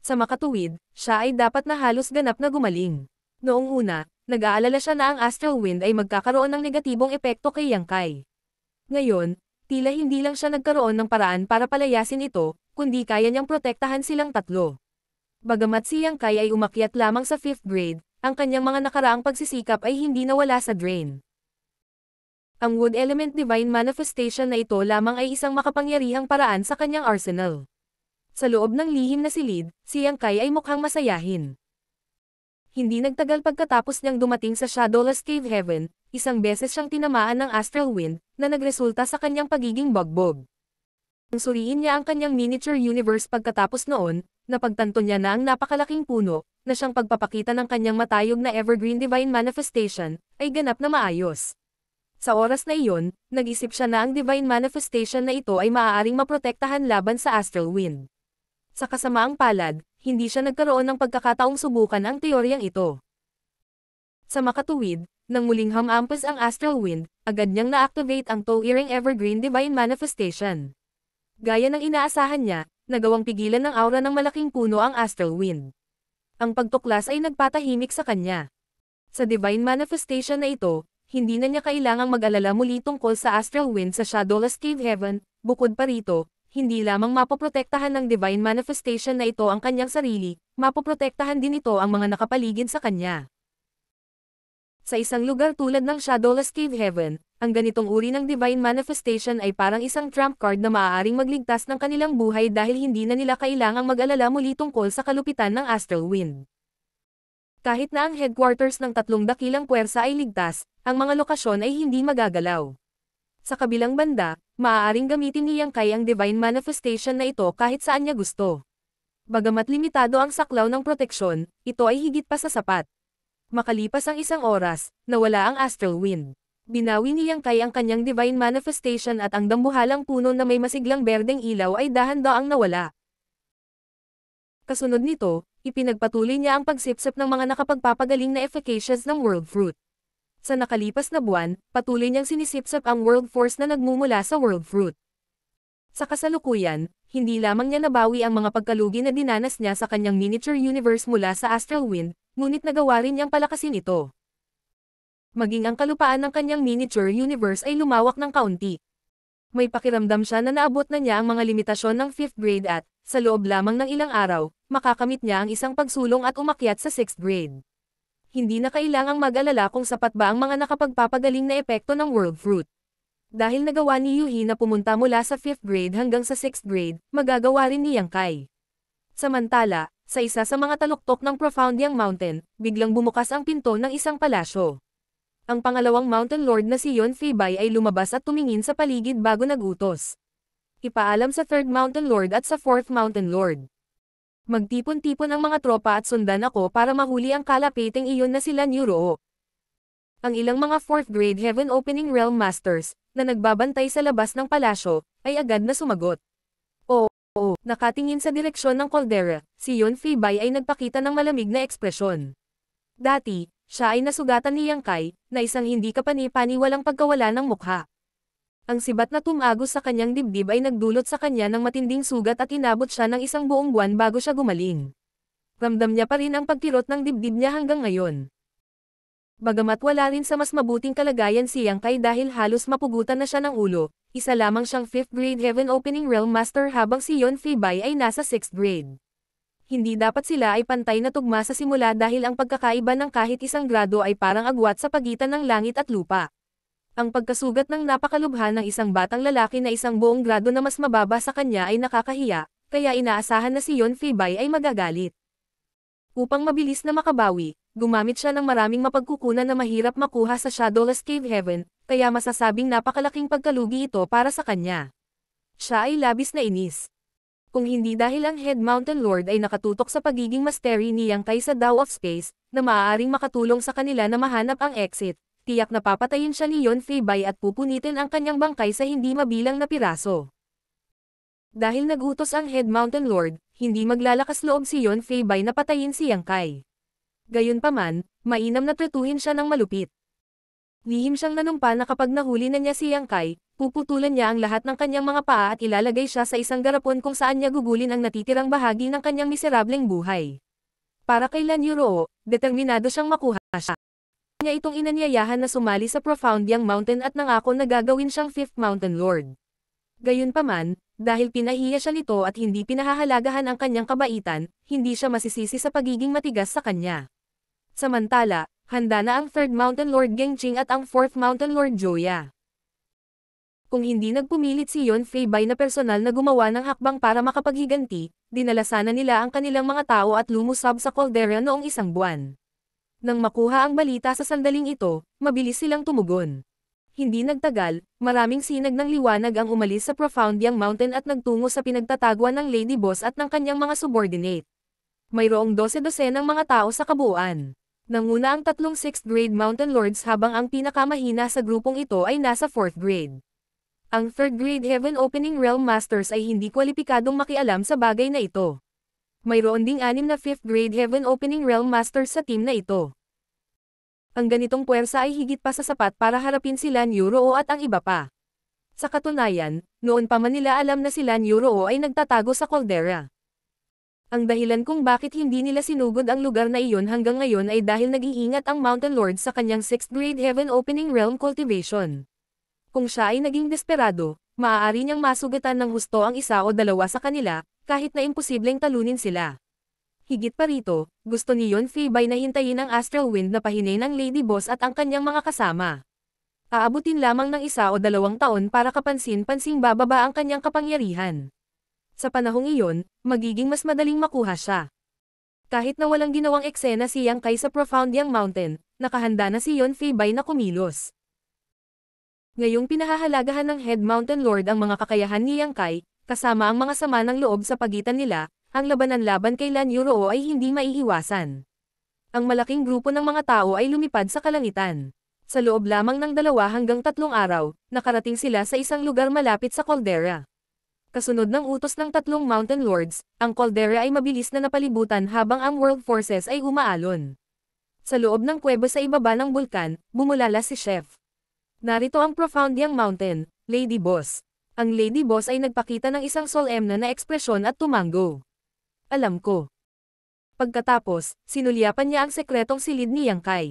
Sa makatuwid, siya ay dapat na halos ganap na gumaling. Noong una, nag-aalala siya na ang astral wind ay magkakaroon ng negatibong epekto kay Yang Kai. Ngayon, tila hindi lang siya nagkaroon ng paraan para palayasin ito, kundi kaya niyang protektahan silang tatlo. Bagamat si Yang Kai ay umakyat lamang sa 5th grade, ang kanyang mga nakaraang pagsisikap ay hindi nawala sa drain. Ang wood element divine manifestation na ito lamang ay isang makapangyarihang paraan sa kanyang arsenal. Sa loob ng lihim na silid, si Yang Kai ay mukhang masayahin. Hindi nagtagal pagkatapos niyang dumating sa Shadowless Cave Heaven, isang beses siyang tinamaan ng astral wind, na nagresulta sa kanyang pagiging bugbog. Nang suriin niya ang kanyang miniature universe pagkatapos noon, napagtanto niya na ang napakalaking puno, na siyang pagpapakita ng kanyang matayog na evergreen divine manifestation, ay ganap na maayos. Sa oras na iyon, nag-isip siya na ang divine manifestation na ito ay maaaring maprotektahan laban sa astral wind. Sa kasamaang palad, hindi siya nagkaroon ng pagkakataong subukan ang teoryang ito. Sa makatuwid, nang muling hamampas ang astral wind, agad niyang na-activate ang Toe-Earring Evergreen Divine Manifestation. Gaya ng inaasahan niya, nagawang pigilan ng aura ng malaking puno ang astral wind. Ang pagtuklas ay nagpatahimik sa kanya. Sa Divine Manifestation na ito, hindi na niya kailangang mag-alala muli tungkol sa astral wind sa Shadowless Cave Heaven, bukod pa rito, hindi lamang mapoprotektahan ng divine manifestation na ito ang kanyang sarili, mapoprotektahan din ito ang mga nakapaligid sa kanya. Sa isang lugar tulad ng Shadowless Cave Heaven, ang ganitong uri ng divine manifestation ay parang isang trump card na maaaring magligtas ng kanilang buhay dahil hindi na nila kailangang mag-alala muli tungkol sa kalupitan ng astral wind. Kahit na ang headquarters ng tatlong dakilang puwersa ay ligtas, ang mga lokasyon ay hindi magagalaw. Sa kabilang banda, maaaring gamitin ni Yang Kai ang divine manifestation na ito kahit saan niya gusto. Bagamat limitado ang saklaw ng proteksyon, ito ay higit pa sa sapat. Makalipas ang isang oras, nawala ang astral wind. Binawi ni Yang Kai ang kanyang divine manifestation at ang dambuhalang puno na may masiglang berdeng ilaw ay dahan-daang nawala. Kasunod nito, ipinagpatuloy niya ang pagsipsip ng mga nakapagpapagaling na efficacious ng World Fruit. Sa nakalipas na buwan, patuloy niyang sinisipsip ang World Force na nagmumula sa World Fruit. Sa kasalukuyan, hindi lamang niya nabawi ang mga pagkalugi na dinanas niya sa kanyang miniature universe mula sa Astral Wind, ngunit nagawa rin niyang palakasin ito. Maging ang kalupaan ng kanyang miniature universe ay lumawak ng kaunti. May pakiramdam siya na naabot na niya ang mga limitasyon ng 5th grade at, sa loob lamang ng ilang araw, makakamit niya ang isang pagsulong at umakyat sa 6th grade. Hindi na kailangang mag-alala kung sapat ba ang mga nakapagpapagaling na epekto ng World Fruit. Dahil nagawa ni Yuhi na pumunta mula sa 5th grade hanggang sa 6th grade, magagawa rin ni Yang Kai. Samantala, sa isa sa mga taluktok ng Profoundiang Mountain, biglang bumukas ang pinto ng isang palasyo. Ang pangalawang Mountain Lord na si Yon Feibai ay lumabas at tumingin sa paligid bago nagutos. Ipaalam sa 3rd Mountain Lord at sa 4th Mountain Lord. Magtipon-tipon ang mga tropa at sundan ako para mahuli ang kalapiting iyon na sila Nyuruo. Ang ilang mga 4th grade Heaven Opening Realm Masters, na nagbabantay sa labas ng palasyo, ay agad na sumagot. Oo, nakatingin sa direksyon ng Caldera, si Yon Feibai ay nagpakita ng malamig na ekspresyon. Dati, siya ay nasugatan ni Yang Kai, na isang hindi kapani-paniwalang pagkawala ng mukha. Ang sibat na tumagos sa kanyang dibdib ay nagdulot sa kanya ng matinding sugat at inabot siya ng isang buong buwan bago siya gumaling. Ramdam niya pa rin ang pagkirot ng dibdib niya hanggang ngayon. Bagamat wala rin sa mas mabuting kalagayan si Yang Kai dahil halos mapugutan na siya ng ulo, isa lamang siyang 5th grade Heaven Opening Realm Master habang si Yon Feibai ay nasa 6th grade. Hindi dapat sila ay pantay na tugma sa simula dahil ang pagkakaiba ng kahit isang grado ay parang agwat sa pagitan ng langit at lupa. Ang pagkasugat ng napakalubha ng isang batang lalaki na isang buong grado na mas mababa sa kanya ay nakakahiya, kaya inaasahan na si Yon Feibai ay magagalit. Upang mabilis na makabawi, gumamit siya ng maraming mapagkukunan na mahirap makuha sa Shadowless Cave Heaven, kaya masasabing napakalaking pagkalugi ito para sa kanya. Siya ay labis na inis. Kung hindi dahil ang Head Mountain Lord ay nakatutok sa pagiging mastery ni Yang Kai sa Dao of Space, na maaaring makatulong sa kanila na mahanap ang exit, tiyak na papatayin siya ni Yon Feibai at pupunitin ang kanyang bangkay sa hindi mabilang na piraso. Dahil nagutos ang Head Mountain Lord, hindi maglalakas loob si Yon Feibai na patayin si Yang Kai. Gayunpaman, mainam na tretuhin siya ng malupit. Lihim siyang nanumpa na kapag nahuli na niya si Yang Kai, puputulan niya ang lahat ng kanyang mga paa at ilalagay siya sa isang garapon kung saan niya gugulin ang natitirang bahagi ng kanyang miserableng buhay. Para kay Lan Yuruo, determinado siyang makuha siya. Niya itong inanyayahan na sumali sa Profoundiang Mountain at nangako na gagawin siyang 5th Mountain Lord. Gayunpaman, dahil pinahiya siya nito at hindi pinahahalagahan ang kanyang kabaitan, hindi siya masisisi sa pagiging matigas sa kanya. Samantala, handa na ang 3rd Mountain Lord Gengjing at ang 4th Mountain Lord Joya. Kung hindi nagpumilit si Yon Feibai na personal na gumawa ng hakbang para makapaghiganti, dinala sana nila ang kanilang mga tao at lumusab sa Caldera noong isang buwan. Nang makuha ang balita sa sandaling ito, mabilis silang tumugon. Hindi nagtagal, maraming sinag ng liwanag ang umalis sa Profoundiang Mountain at nagtungo sa pinagtatagwan ng Lady Boss at ng kanyang mga subordinate. Mayroong 12-12 ng mga tao sa kabuuan. Nanguna ang 3 6th grade Mountain Lords habang ang pinakamahina sa grupong ito ay nasa 4th grade. Ang 3rd grade Heaven Opening Realm Masters ay hindi kwalipikadong makialam sa bagay na ito. Mayroon ding 6 na 5th grade Heaven Opening Realm Masters sa team na ito. Ang ganitong puwersa ay higit pa sa sapat para harapin si Lan Yuruo at ang iba pa. Sa katunayan, noon pa man nila alam na si Lan Yuruo ay nagtatago sa Caldera. Ang dahilan kung bakit hindi nila sinugod ang lugar na iyon hanggang ngayon ay dahil nag-iingat ang Mountain Lord sa kanyang 6th grade Heaven Opening Realm Cultivation. Kung siya ay naging desperado, maaari niyang masugatan ng husto ang isa o dalawa sa kanila, kahit na imposibleng talunin sila. Higit pa rito, gusto ni Yon Feibai na hintayin ang Astral Wind na pahinain ng Lady Boss at ang kanyang mga kasama. Aabutin lamang ng 1 o 2 taon para kapansin-pansing bababa ang kanyang kapangyarihan. Sa panahong iyon, magiging mas madaling makuha siya. Kahit na walang ginawang eksena si Yang Kai sa Profoundiang Mountain, nakahanda na si Yon Feibai na kumilos. Ngayong pinahahalagahan ng Head Mountain Lord ang mga kakayahan ni Yang Kai, kasama ang mga sama ng loob sa pagitan nila, ang labanan laban kay Lan Yuruo ay hindi maiiwasan. Ang malaking grupo ng mga tao ay lumipad sa kalangitan. Sa loob lamang ng 2 hanggang 3 araw, nakarating sila sa isang lugar malapit sa Caldera. Kasunod ng utos ng tatlong Mountain Lords, ang caldera ay mabilis na napalibutan habang ang world forces ay umaalon. Sa loob ng kuweba sa ibaba ng bulkan, bumulala si Chef. Narito ang Profound Yang Mountain, Lady Boss. Ang Lady Boss ay nagpakita ng isang solemne na ekspresyon at tumango. Alam ko. Pagkatapos, sinulyapan niya ang sekretong silid ni Yang Kai.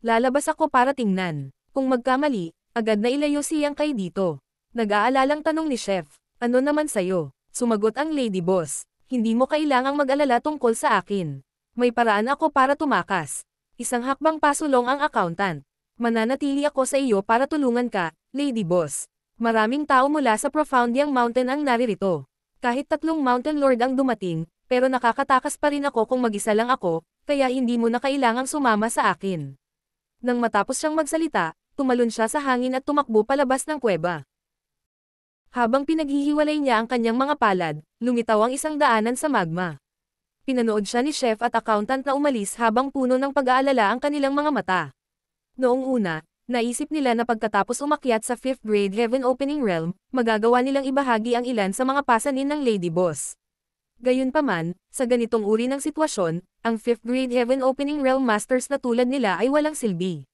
Lalabas ako para tingnan. Kung magkamali, agad na ilayo si Yang Kai dito. Nag-aalalang tanong ni Chef. Ano naman sayo? Sumagot ang Lady Boss. Hindi mo kailangang mag-alala tungkol sa akin. May paraan ako para tumakas. Isang hakbang pasulong ang accountant. Mananatili ako sa iyo para tulungan ka, Lady Boss. Maraming tao mula sa Profound Yang Mountain ang naririto. Kahit tatlong Mountain Lord ang dumating, pero nakakatakas pa rin ako kung mag-isa lang ako, kaya hindi mo na kailangang sumama sa akin. Nang matapos siyang magsalita, tumalon siya sa hangin at tumakbo palabas ng kuweba. Habang pinaghihiwalay niya ang kanyang mga palad, lumitaw ang isang daanan sa magma. Pinanood siya ni Chef at accountant na umalis habang puno ng pag-aalala ang kanilang mga mata. Noong una, naisip nila na pagkatapos umakyat sa 5th grade Heaven Opening Realm, magagawa nilang ibahagi ang ilan sa mga pasanin ng Lady Boss. Gayunpaman, sa ganitong uri ng sitwasyon, ang 5th grade Heaven Opening Realm Masters na tulad nila ay walang silbi.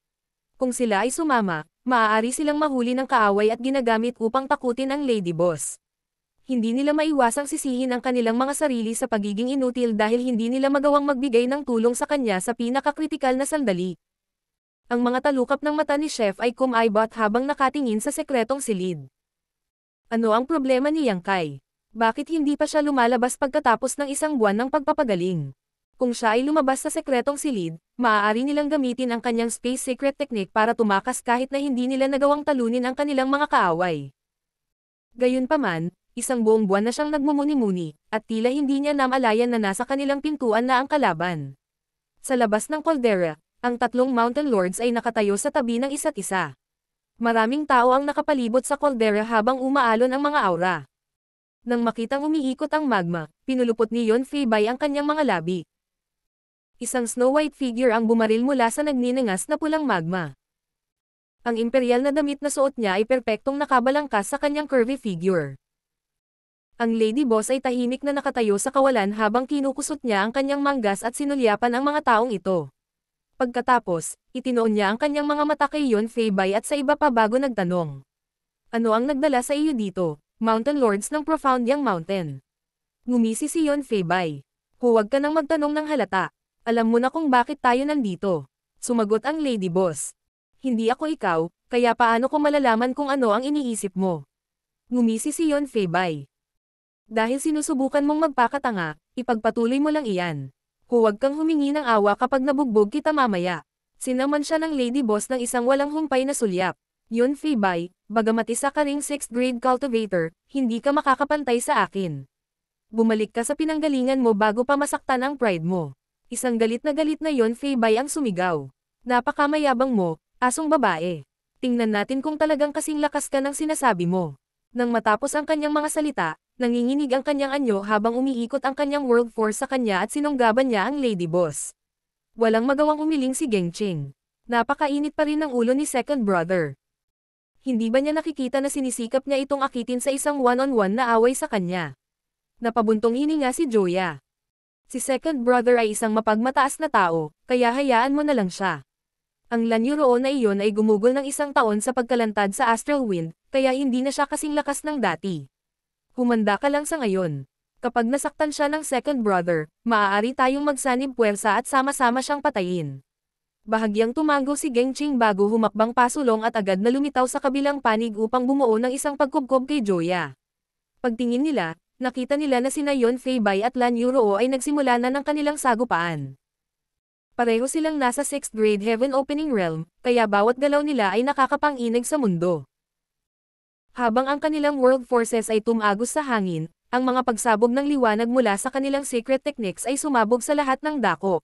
Kung sila ay sumama, maaari silang mahuli ng kaaway at ginagamit upang takutin ang Lady Boss. Hindi nila maiwasang sisihin ang kanilang mga sarili sa pagiging inutil dahil hindi nila magawang magbigay ng tulong sa kanya sa pinakakritikal na sandali. Ang mga talukap ng mata ni Chef ay kumaibot habang nakatingin sa sekretong silid. Ano ang problema ni Yang Kai? Bakit hindi pa siya lumalabas pagkatapos ng isang buwan ng pagpapagaling? Kung siya ay lumabas sa sekretong silid, maaari nilang gamitin ang kanyang space secret technique para tumakas kahit na hindi nila nagawang talunin ang kanilang mga kaaway. Gayunpaman, isang buong buwan na siyang nagmumuni-muni, at tila hindi niya namalayan na nasa kanilang pintuan na ang kalaban. Sa labas ng caldera, ang tatlong Mountain Lords ay nakatayo sa tabi ng isa't isa. Maraming tao ang nakapalibot sa caldera habang umaalon ang mga aura. Nang makitang umiikot ang magma, pinulupot ni Yon Fei-bai ang kanyang mga labi. Isang Snow White figure ang bumaril mula sa nagniningas na pulang magma. Ang imperial na damit na suot niya ay perpektong nakabalangkas sa kanyang curvy figure. Ang Lady Boss ay tahimik na nakatayo sa kawalan habang kinukusot niya ang kanyang manggas at sinulyapan ang mga taong ito. Pagkatapos, itinoon niya ang kanyang mga mata kay Yon Fei-bai at sa iba pa bago nagtanong. Ano ang nagdala sa iyo dito, Mountain Lords ng Profound Yang Mountain? Ngumisi si Yon Fei-bai. Huwag ka nang magtanong ng halata. Alam mo na kung bakit tayo nandito. Sumagot ang Lady Boss. Hindi ako ikaw, kaya paano ko malalaman kung ano ang iniisip mo? Ngumisi si Yon Fei-bai. Dahil sinusubukan mong magpakatanga, ipagpatuloy mo lang iyan. Huwag kang humingi ng awa kapag nabugbog kita mamaya. Sinaman siya ng Lady Boss ng isang walang humpay na sulyap. Yon Fei-bai, bagamat isa ka ring 6th grade cultivator, hindi ka makakapantay sa akin. Bumalik ka sa pinanggalingan mo bago pa masaktan ang pride mo. Isang galit na Yon Fei-bai ang sumigaw. Napakamayabang mo, asong babae. Tingnan natin kung talagang kasing lakas ka ng sinasabi mo. Nang matapos ang kanyang mga salita, nanginginig ang kanyang anyo habang umiikot ang kanyang world force sa kanya at sinunggaban niya ang Lady Boss. Walang magawang umiling si Gengching. Napakainit pa rin ng ulo ni Second Brother. Hindi ba niya nakikita na sinisikap niya itong akitin sa isang one-on-one na away sa kanya? Napabuntong hininga si Joya. Si Second Brother ay isang mapagmataas na tao, kaya hayaan mo na lang siya. Ang Lanyuro na iyon ay gumugol ng isang taon sa pagkalantad sa Astral Wind, kaya hindi na siya kasing lakas ng dati. Humanda ka lang sa ngayon. Kapag nasaktan siya ng Second Brother, maaari tayong magsanib puwersa at sama-sama siyang patayin. Bahagyang tumango si Gengching bago humakbang pasulong at agad na lumitaw sa kabilang panig upang bumuo ng isang pagkubkob kay Joya. Pagtingin nila, nakita nila na sina Yon Fei-bai at Lan Yuroo ay nagsimula na ng kanilang sagupaan. Pareho silang nasa 6th grade Heaven Opening Realm, kaya bawat galaw nila ay nakakapang-inig sa mundo. Habang ang kanilang world forces ay tumagos sa hangin, ang mga pagsabog ng liwanag mula sa kanilang secret techniques ay sumabog sa lahat ng dako.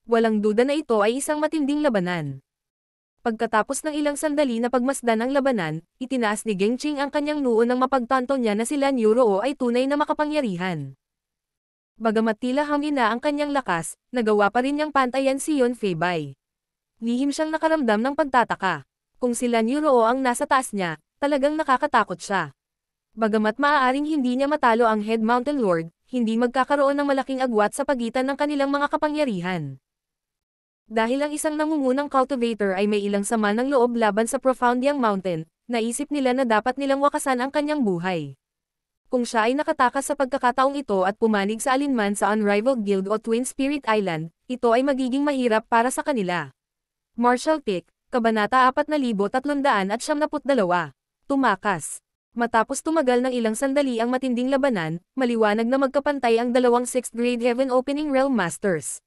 Walang duda na ito ay isang matinding labanan. Pagkatapos ng ilang sandali na pagmasdan ang labanan, itinaas ni Gengching ang kanyang noo nang mapagtanto niya na si Lan Yuroo ay tunay na makapangyarihan. Bagamat tila hamina ang kanyang lakas, nagawa pa rin niyang pantayan si Yon Fei-bai. Lihim siyang nakaramdam ng pagtataka. Kung si Lan Yuroo ang nasa taas niya, talagang nakakatakot siya. Bagamat maaaring hindi niya matalo ang Head Mountain Lord, hindi magkakaroon ng malaking agwat sa pagitan ng kanilang mga kapangyarihan. Dahil ang isang nangungunang cultivator ay may ilang sama ng loob laban sa Profoundiang Mountain, naisip nila na dapat nilang wakasan ang kanyang buhay. Kung siya ay nakatakas sa pagkakataong ito at pumanig sa alinman sa Unrivaled Guild o Twin Spirit Island, ito ay magiging mahirap para sa kanila. Martial Pick, Kabanata 4372. Tumakas. Matapos tumagal ng ilang sandali ang matinding labanan, maliwanag na magkapantay ang dalawang 6th Grade Heaven Opening Realm Masters.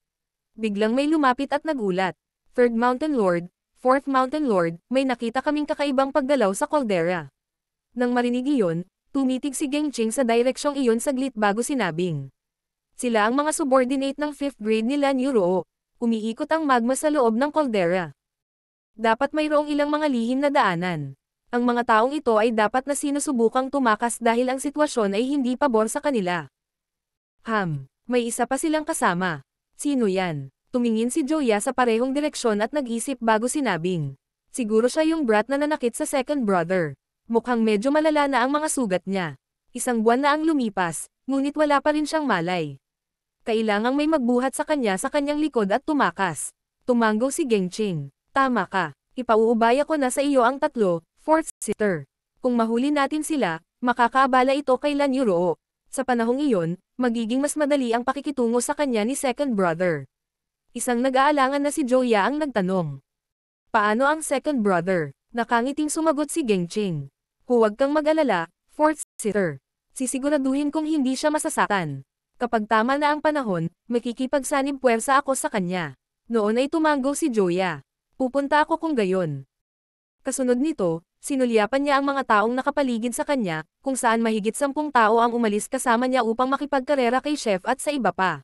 Biglang may lumapit at nagulat. 3rd Mountain Lord, 4th Mountain Lord, may nakita kaming kakaibang paggalaw sa caldera. Nang marinig iyon, tumitig si Gengching sa direksyong iyon saglit bago sinabing. Sila ang mga subordinate ng 5th grade nila Nero. Umiikot ang magma sa loob ng caldera. Dapat mayroong ilang mga lihim na daanan. Ang mga taong ito ay dapat na sinusubukang tumakas dahil ang sitwasyon ay hindi pabor sa kanila. May isa pa silang kasama. Sino yan? Tumingin si Joya sa parehong direksyon at nag-isip bago sinabing. Siguro siya yung brat na nanakit sa second brother. Mukhang medyo malala na ang mga sugat niya. Isang buwan na ang lumipas, ngunit wala pa rin siyang malay. Kailangang may magbuhat sa kanyang likod at tumakas. Tumanggo si Gengching. Tama ka. Ipauubaya ko na sa iyo ang tatlo, 4th sitter. Kung mahuli natin sila, makakaabala ito kay Lan Yuro. Sa panahong iyon, magiging mas madali ang pakikitungo sa kanya ni second brother. Isang nag-aalangan na si Joya ang nagtanong. Paano ang second brother? Nakangiting sumagot si Gengching. Huwag kang mag-alala, 4th sitter. Sisiguraduhin kong hindi siya masasaktan. Kapag tama na ang panahon, makikipagsanib puwersa ako sa kanya. Noon ay tumanggo si Joya. Pupunta ako kung gayon. Kasunod nito, sinulyapan niya ang mga taong nakapaligid sa kanya, kung saan mahigit 10 tao ang umalis kasama niya upang makipagkarera kay Chef at sa iba pa.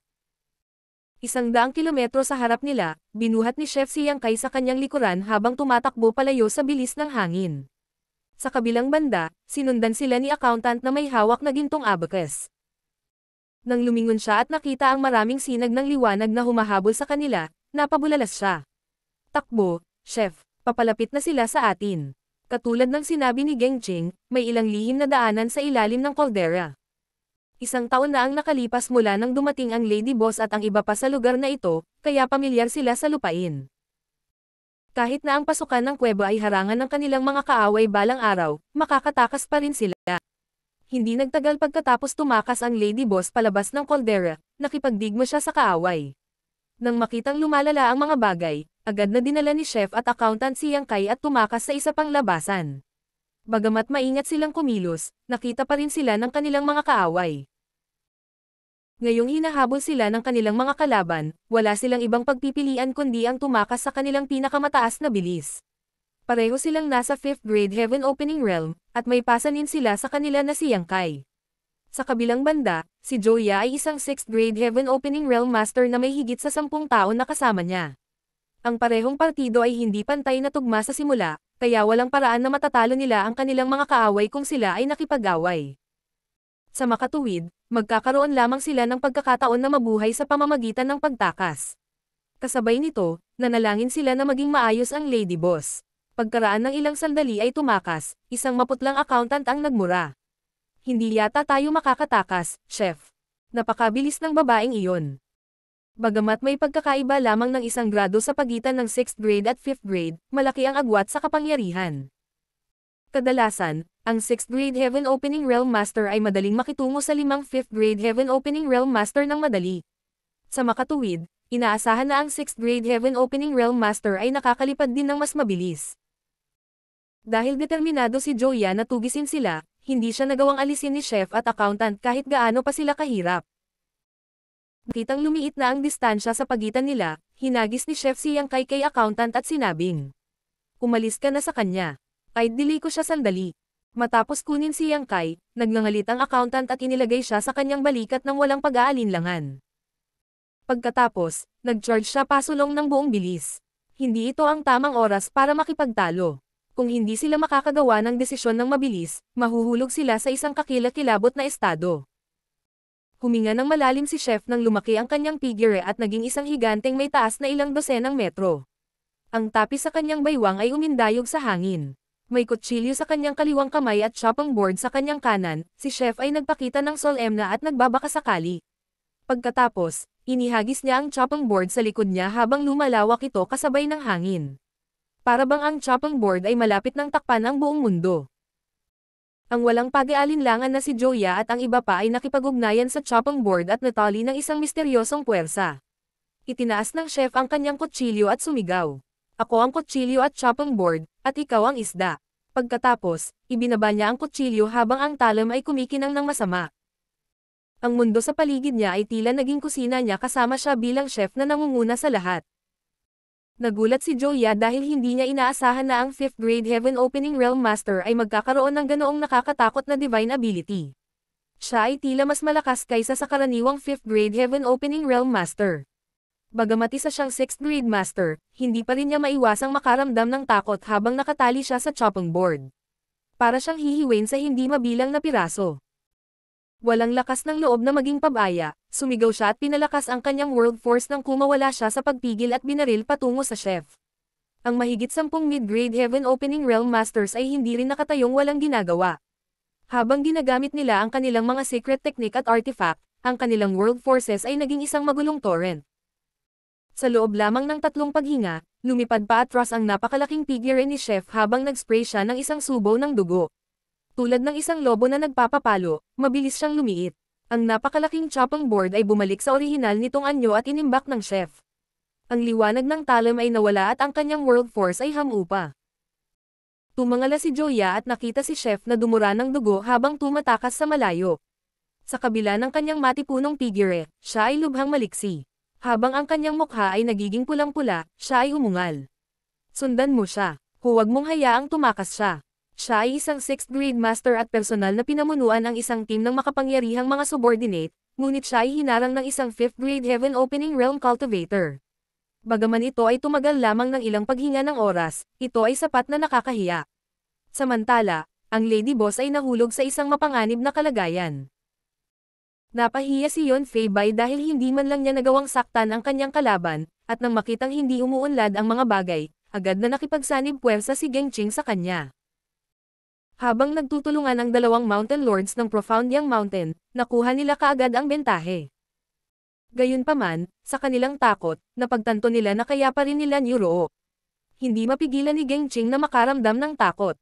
100 kilometro sa harap nila, binuhat ni Chef si Yang Kai sa kanyang likuran habang tumatakbo palayo sa bilis ng hangin. Sa kabilang banda, sinundan sila ni accountant na may hawak na gintong abacus. Nang lumingon siya at nakita ang maraming sinag ng liwanag na humahabol sa kanila, napabulalas siya. Takbo, Chef, papalapit na sila sa atin. Katulad ng sinabi ni Gengching, may ilang lihim na daanan sa ilalim ng caldera. 1 taon na ang nakalipas mula nang dumating ang Lady Boss at ang iba pa sa lugar na ito, kaya pamilyar sila sa lupain. Kahit na ang pasukan ng kuweba ay harangan ng kanilang mga kaaway balang araw, makakatakas pa rin sila. Hindi nagtagal pagkatapos tumakas ang Lady Boss palabas ng caldera, nakipagdigma siya sa kaaway. Nang makitang lumalala ang mga bagay, agad na dinala ni Chef at accountant si Yang Kai at tumakas sa isa pang labasan. Bagamat maingat silang kumilos, nakita pa rin sila ng kanilang mga kaaway. Ngayong hinahabol sila ng kanilang mga kalaban, wala silang ibang pagpipilian kundi ang tumakas sa kanilang pinakamataas na bilis. Pareho silang nasa 5th grade Heaven Opening Realm, at may pasanin sila sa kanila na si Yang Kai. Sa kabilang banda, si Joya ay isang 6th grade Heaven Opening Realm Master na may higit sa 10 taon na kasama niya. Ang parehong partido ay hindi pantay na tugma sa simula, kaya walang paraan na matatalo nila ang kanilang mga kaaway kung sila ay nakipag-away. Sa makatuwid, magkakaroon lamang sila ng pagkakataon na mabuhay sa pamamagitan ng pagtakas. Kasabay nito, nanalangin sila na maging maayos ang Lady Boss. Pagkaraan ng ilang sandali ay tumakas, isang maputlang accountant ang nagmura. Hindi yata tayo makakatakas, Chef. Napakabilis ng babaeng iyon. Bagamat may pagkakaiba lamang ng 1 grado sa pagitan ng 6th grade at 5th grade, malaki ang agwat sa kapangyarihan. Kadalasan, ang 6th grade Heaven Opening Realm Master ay madaling makitungo sa 5th grade Heaven Opening Realm Master ng madali. Sa makatuwid, inaasahan na ang 6th grade Heaven Opening Realm Master ay nakakalipad din ng mas mabilis. Dahil determinado si Joya na tugisin sila, hindi siya nagawang alisin ni Chef at accountant kahit gaano pa sila kahirap. Nakitang lumiit na ang distansya sa pagitan nila, hinagis ni Chef si Yang Kai kay accountant at sinabing, "Umalis ka na sa kanya." Ay dili ko siya sandali. Matapos kunin si Yang Kai, nagngangalit ang accountant at inilagay siya sa kanyang balikat ng walang pag-aalinlangan. Pagkatapos, nag-charge siya pasulong ng buong bilis. Hindi ito ang tamang oras para makipagtalo. Kung hindi sila makakagawa ng desisyon ng mabilis, mahuhulog sila sa isang kakilakilabot na estado. Huminga ng malalim si Chef nang lumaki ang kanyang figure at naging isang higanteng may taas na ilang dosenang metro. Ang tapis sa kanyang baywang ay umindayog sa hangin. May kutsilyo sa kanyang kaliwang kamay at chopping board sa kanyang kanan, si Chef ay nagpakita ng solemna at nagbabakasakali. Pagkatapos, inihagis niya ang chopping board sa likod niya habang lumalawak ito kasabay ng hangin. Para bang ang chopping board ay malapit ng takpan ang buong mundo. Ang walang pag-aalinlangan na si Joya at ang iba pa ay nakipag-ugnayan sa chopping board at natali ng isang misteryosong puwersa. Itinaas ng chef ang kanyang kutsilyo at sumigaw. Ako ang kutsilyo at chopping board, at ikaw ang isda. Pagkatapos, ibinaba niya ang kutsilyo habang ang talam ay kumikinang ng masama. Ang mundo sa paligid niya ay tila naging kusina niya kasama siya bilang chef na nangunguna sa lahat. Nagulat si Joya dahil hindi niya inaasahan na ang 5th grade Heaven Opening Realm Master ay magkakaroon ng ganoong nakakatakot na divine ability. Siya ay tila mas malakas kaysa sa karaniwang 5th grade Heaven Opening Realm Master. Bagamat isa siyang 6th grade master, hindi pa rin niya maiwasang makaramdam ng takot habang nakatali siya sa chopping board. Para siyang hihiwain sa hindi mabilang na piraso. Walang lakas ng loob na maging pabaya, sumigaw siya at pinalakas ang kanyang world force nang kumawala siya sa pagpigil at binaril patungo sa chef. Ang mahigit 10 mid-grade Heaven Opening Realm Masters ay hindi rin nakatayong walang ginagawa. Habang ginagamit nila ang kanilang mga secret technique at artifact, ang kanilang world forces ay naging isang magulong torrent. Sa loob lamang ng 3 paghinga, lumipad pa atras ang napakalaking figure ni Chef habang nag-spray siya ng isang subo ng dugo. Tulad ng isang lobo na nagpapapalo, mabilis siyang lumiit. Ang napakalaking chopping board ay bumalik sa orihinal nitong anyo at inimbak ng Chef. Ang liwanag ng talam ay nawala at ang kanyang world force ay hamupa. Tumangala si Joya at nakita si Chef na dumura ng dugo habang tumatakas sa malayo. Sa kabila ng kanyang matipunong figure, siya ay lubhang maliksi. Habang ang kanyang mukha ay nagiging pulang-pula, siya ay umungal. Sundan mo siya. Huwag mong hayaang tumakas siya. Siya ay isang 6th grade master at personal na pinamunuan ang isang team ng makapangyarihang mga subordinate, ngunit siya ay hinarang ng isang 5th grade Heaven Opening Realm Cultivator. Bagaman ito ay tumagal lamang ng ilang paghinga ng oras, ito ay sapat na nakakahiya. Samantala, ang Lady Boss ay nahulog sa isang mapanganib na kalagayan. Napahiya si Yon Fei Bai dahil hindi man lang niya nagawang saktan ang kanyang kalaban, at nang makitang hindi umuunlad ang mga bagay, agad na nakipagsanib puwersa si Geng Qing sa kanya. Habang nagtutulungan ang dalawang Mountain Lords ng Profound Yang Mountain, nakuha nila kaagad ang bentahe. Gayunpaman, sa kanilang takot, napagtanto nila na kaya pa rin nila Nuro. Hindi mapigilan ni Geng Qing na makaramdam ng takot.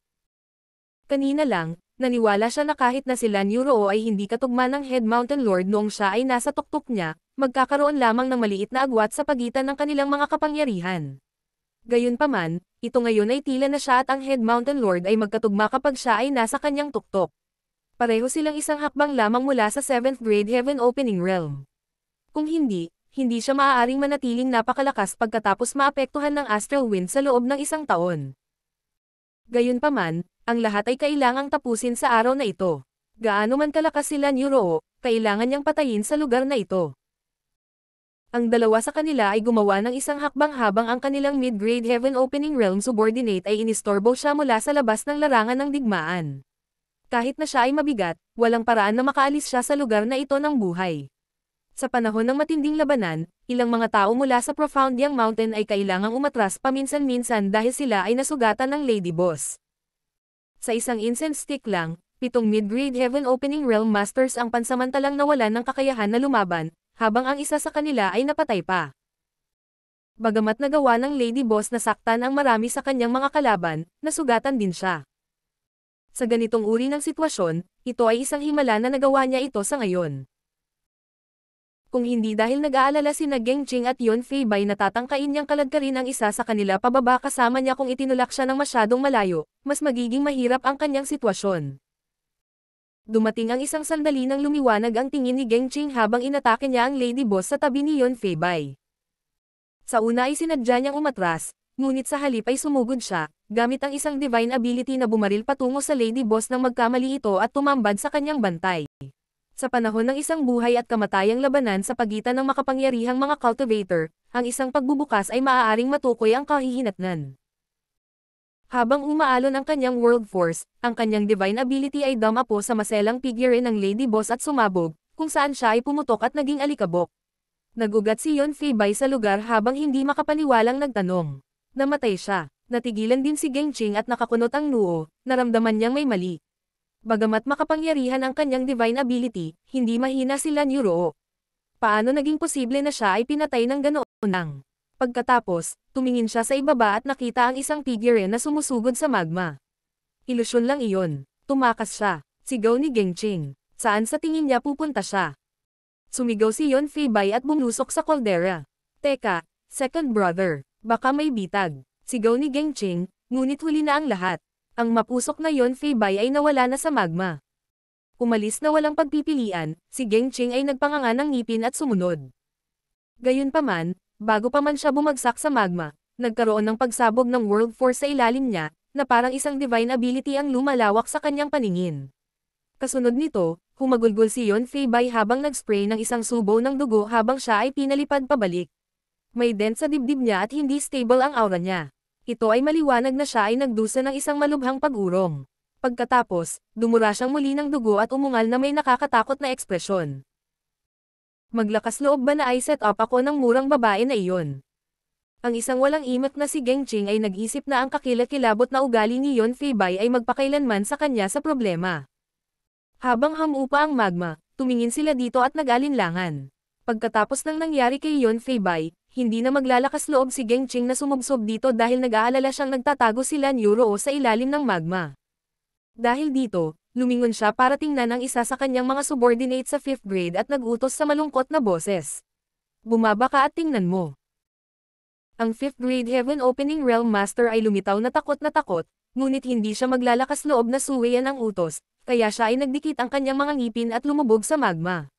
Kanina lang, naniwala siya na kahit na sila Nuro ay hindi katugma ng Head Mountain Lord noong siya ay nasa tuktok niya, magkakaroon lamang ng maliit na agwat sa pagitan ng kanilang mga kapangyarihan. Gayunpaman, ito ngayon ay tila na siya at ang Head Mountain Lord ay magkatugma kapag siya ay nasa kanyang tuktok. Pareho silang isang hakbang lamang mula sa 7th grade Heaven Opening Realm. Kung hindi siya maaaring manatiling napakalakas pagkatapos maapektuhan ng Astral Wind sa loob ng isang taon. Gayunpaman, ang lahat ay kailangang tapusin sa araw na ito. Gaano man kalakas sila Nuro, kailangan niyang patayin sa lugar na ito. Ang dalawa sa kanila ay gumawa ng isang hakbang habang ang kanilang mid-grade Heaven Opening Realm subordinate ay inistorbo siya mula sa labas ng larangan ng digmaan. Kahit na siya ay mabigat, walang paraan na makaalis siya sa lugar na ito ng buhay. Sa panahon ng matinding labanan, ilang mga tao mula sa Profound Yang Mountain ay kailangang umatras paminsan-minsan dahil sila ay nasugatan ng Lady Boss. Sa isang incense stick lang, 7 mid-grade Heaven Opening Realm Masters ang pansamantalang nawalan ng kakayahan na lumaban, habang ang isa sa kanila ay napatay pa. Bagamat nagawa ng Lady Boss na saktan ang marami sa kanyang mga kalaban, nasugatan din siya. Sa ganitong uri ng sitwasyon, ito ay isang himala na nagawa niya ito sa ngayon. Kung hindi dahil nag-aalala sina Geng Qing at Yon Fei Bai natatangkain niyang kaladkarin ang isa sa kanila pababa kasama niya kung itinulak siya ng masyadong malayo, mas magiging mahirap ang kanyang sitwasyon. Dumating ang isang sandali nang lumiwanag ang tingin ni Geng Qing habang inatake niya ang Lady Boss sa tabi ni Yon Fei Bai. Sa una ay sinadya niyang umatras, ngunit sa halip ay sumugod siya, gamit ang isang divine ability na bumaril patungo sa Lady Boss nang magkamali ito at tumambad sa kanyang bantay. Sa panahon ng isang buhay at kamatayang labanan sa pagitan ng makapangyarihang mga cultivator, ang isang pagbubukas ay maaaring matukoy ang kahihinatnan. Habang umaalon ang kanyang world force, ang kanyang divine ability ay dumapo sa maselang figure ng Lady Boss at sumabog, kung saan siya ay pumutok at naging alikabok. Nagugat si Yon Fei Bai sa lugar habang hindi makapaniwalang nagtanong. Namatay siya. Natigilan din si Gengching at nakakunot ang noo, naramdaman niyang may mali. Bagamat makapangyarihan ang kanyang divine ability, hindi mahina si Lan Yuruo. Paano naging posible na siya ay pinatay ng ganoon lang? Pagkatapos, tumingin siya sa ibaba at nakita ang isang figure na sumusugod sa magma. Ilusyon lang iyon. Tumakas siya. Sigaw ni Gengching. Saan sa tingin niya pupunta siya? Sumigaw si Yon Feibai at bumusok sa kaldera. Teka, second brother, baka may bitag. Sigaw ni Gengching, ngunit huli na ang lahat. Ang mapusok na Yon Feibai ay nawala na sa magma. Umalis na walang pagpipilian, si Gengching ay nagpanganga ng ngipin at sumunod. Gayunpaman, bago pa man siya bumagsak sa magma, nagkaroon ng pagsabog ng world force sa ilalim niya, na parang isang divine ability ang lumalawak sa kanyang paningin. Kasunod nito, humagulgol si Yon Feibai habang nag-spray ng isang subo ng dugo habang siya ay pinalipad pabalik. May dent sa dibdib niya at hindi stable ang aura niya. Ito ay maliwanag na siya ay nagdusa ng isang malubhang pag-urong. Pagkatapos, dumura siyang muli ng dugo at umungal na may nakakatakot na ekspresyon. Maglakas loob ba na ay set up ako ng murang babae na iyon? Ang isang walang imik na si Gengching ay nag-isip na ang kakilakilabot na ugali ni Yon Feibai ay magpakailanman sa kanya sa problema. Habang hamupa ang magma, tumingin sila dito at nag-alinlangan. Pagkatapos ng nangyari kay Yon Feibai, hindi na maglalakas loob si Gengching na sumubsob dito dahil nag-aalala siyang nagtatago si Lan Yuruo sa ilalim ng magma. Dahil dito, lumingon siya para tingnan ang isa sa kanyang mga subordinate sa 5th grade at nag-utos sa malungkot na boses. Bumaba ka at tingnan mo. Ang 5th grade Heaven Opening Realm Master ay lumitaw na takot, ngunit hindi siya maglalakas loob na suwayan ang utos, kaya siya ay nagdikit ang kanyang mga ngipin at lumubog sa magma.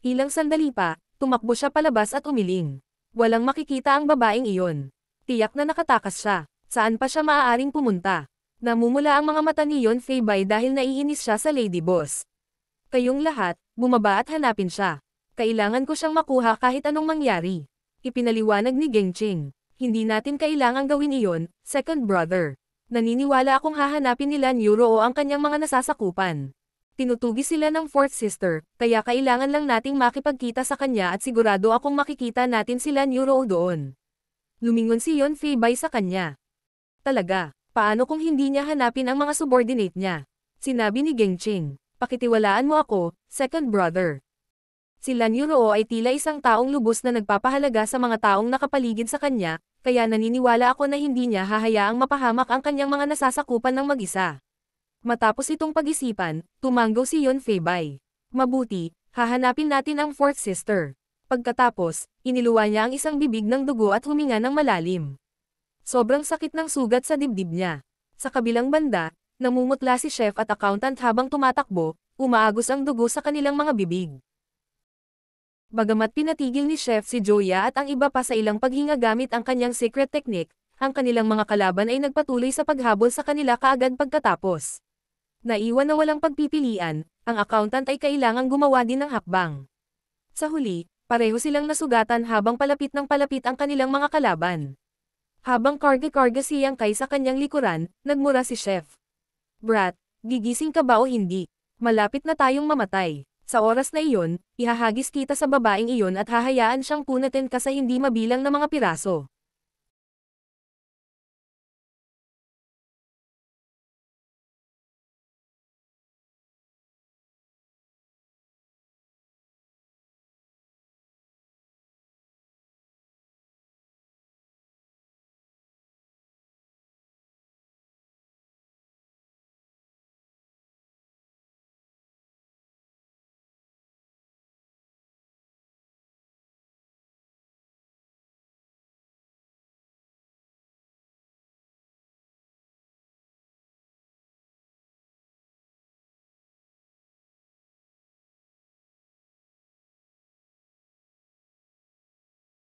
Ilang sandali pa, tumakbo siya palabas at umiling. Walang makikita ang babaeng iyon. Tiyak na nakatakas siya. Saan pa siya maaaring pumunta? Namumula ang mga mata ni Yon Feibai dahil naiinis siya sa Lady Boss. Kayong lahat, bumaba at hanapin siya. Kailangan ko siyang makuha kahit anong mangyari. Ipinaliwanag ni Gengching. Hindi natin kailangang gawin iyon, second brother. Naniniwala akong hahanapin ni Lan Yuruo ang kanyang mga nasasakupan. Tinutugi sila ng fourth sister, kaya kailangan lang nating makipagkita sa kanya at sigurado akong makikita natin si Lan Yuruo doon. Lumingon si Yon Feibai sa kanya. Talaga, paano kung hindi niya hanapin ang mga subordinate niya? Sinabi ni Gengching. Pakitiwalaan mo ako, second brother. Si Lan Yuruo ay tila isang taong lubos na nagpapahalaga sa mga taong nakapaligid sa kanya, kaya naniniwala ako na hindi niya hahayaang mapahamak ang kanyang mga nasasakupan ng mag-isa. Matapos itong pag-isipan, tumanggo si Yon Feibai. Mabuti, hahanapin natin ang fourth sister. Pagkatapos, iniluwa niya ang isang bibig ng dugo at huminga ng malalim. Sobrang sakit ng sugat sa dibdib niya. Sa kabilang banda, namumutla si chef at accountant habang tumatakbo, umaagos ang dugo sa kanilang mga bibig. Bagamat pinatigil ni chef si Joya at ang iba pa sa ilang paghinga gamit ang kanyang secret technique, ang kanilang mga kalaban ay nagpatuloy sa paghabol sa kanila kaagad pagkatapos. Naiwan na walang pagpipilian, ang accountant ay kailangang gumawa din ng hakbang. Sa huli, pareho silang nasugatan habang palapit ng palapit ang kanilang mga kalaban. Habang karga-karga si Yang Kai sa kanyang likuran, nagmura si chef. Brat, gigising ka ba o hindi? Malapit na tayong mamatay. Sa oras na iyon, ihahagis kita sa babaeng iyon at hahayaan siyang punatin ka sa hindi mabilang na mga piraso.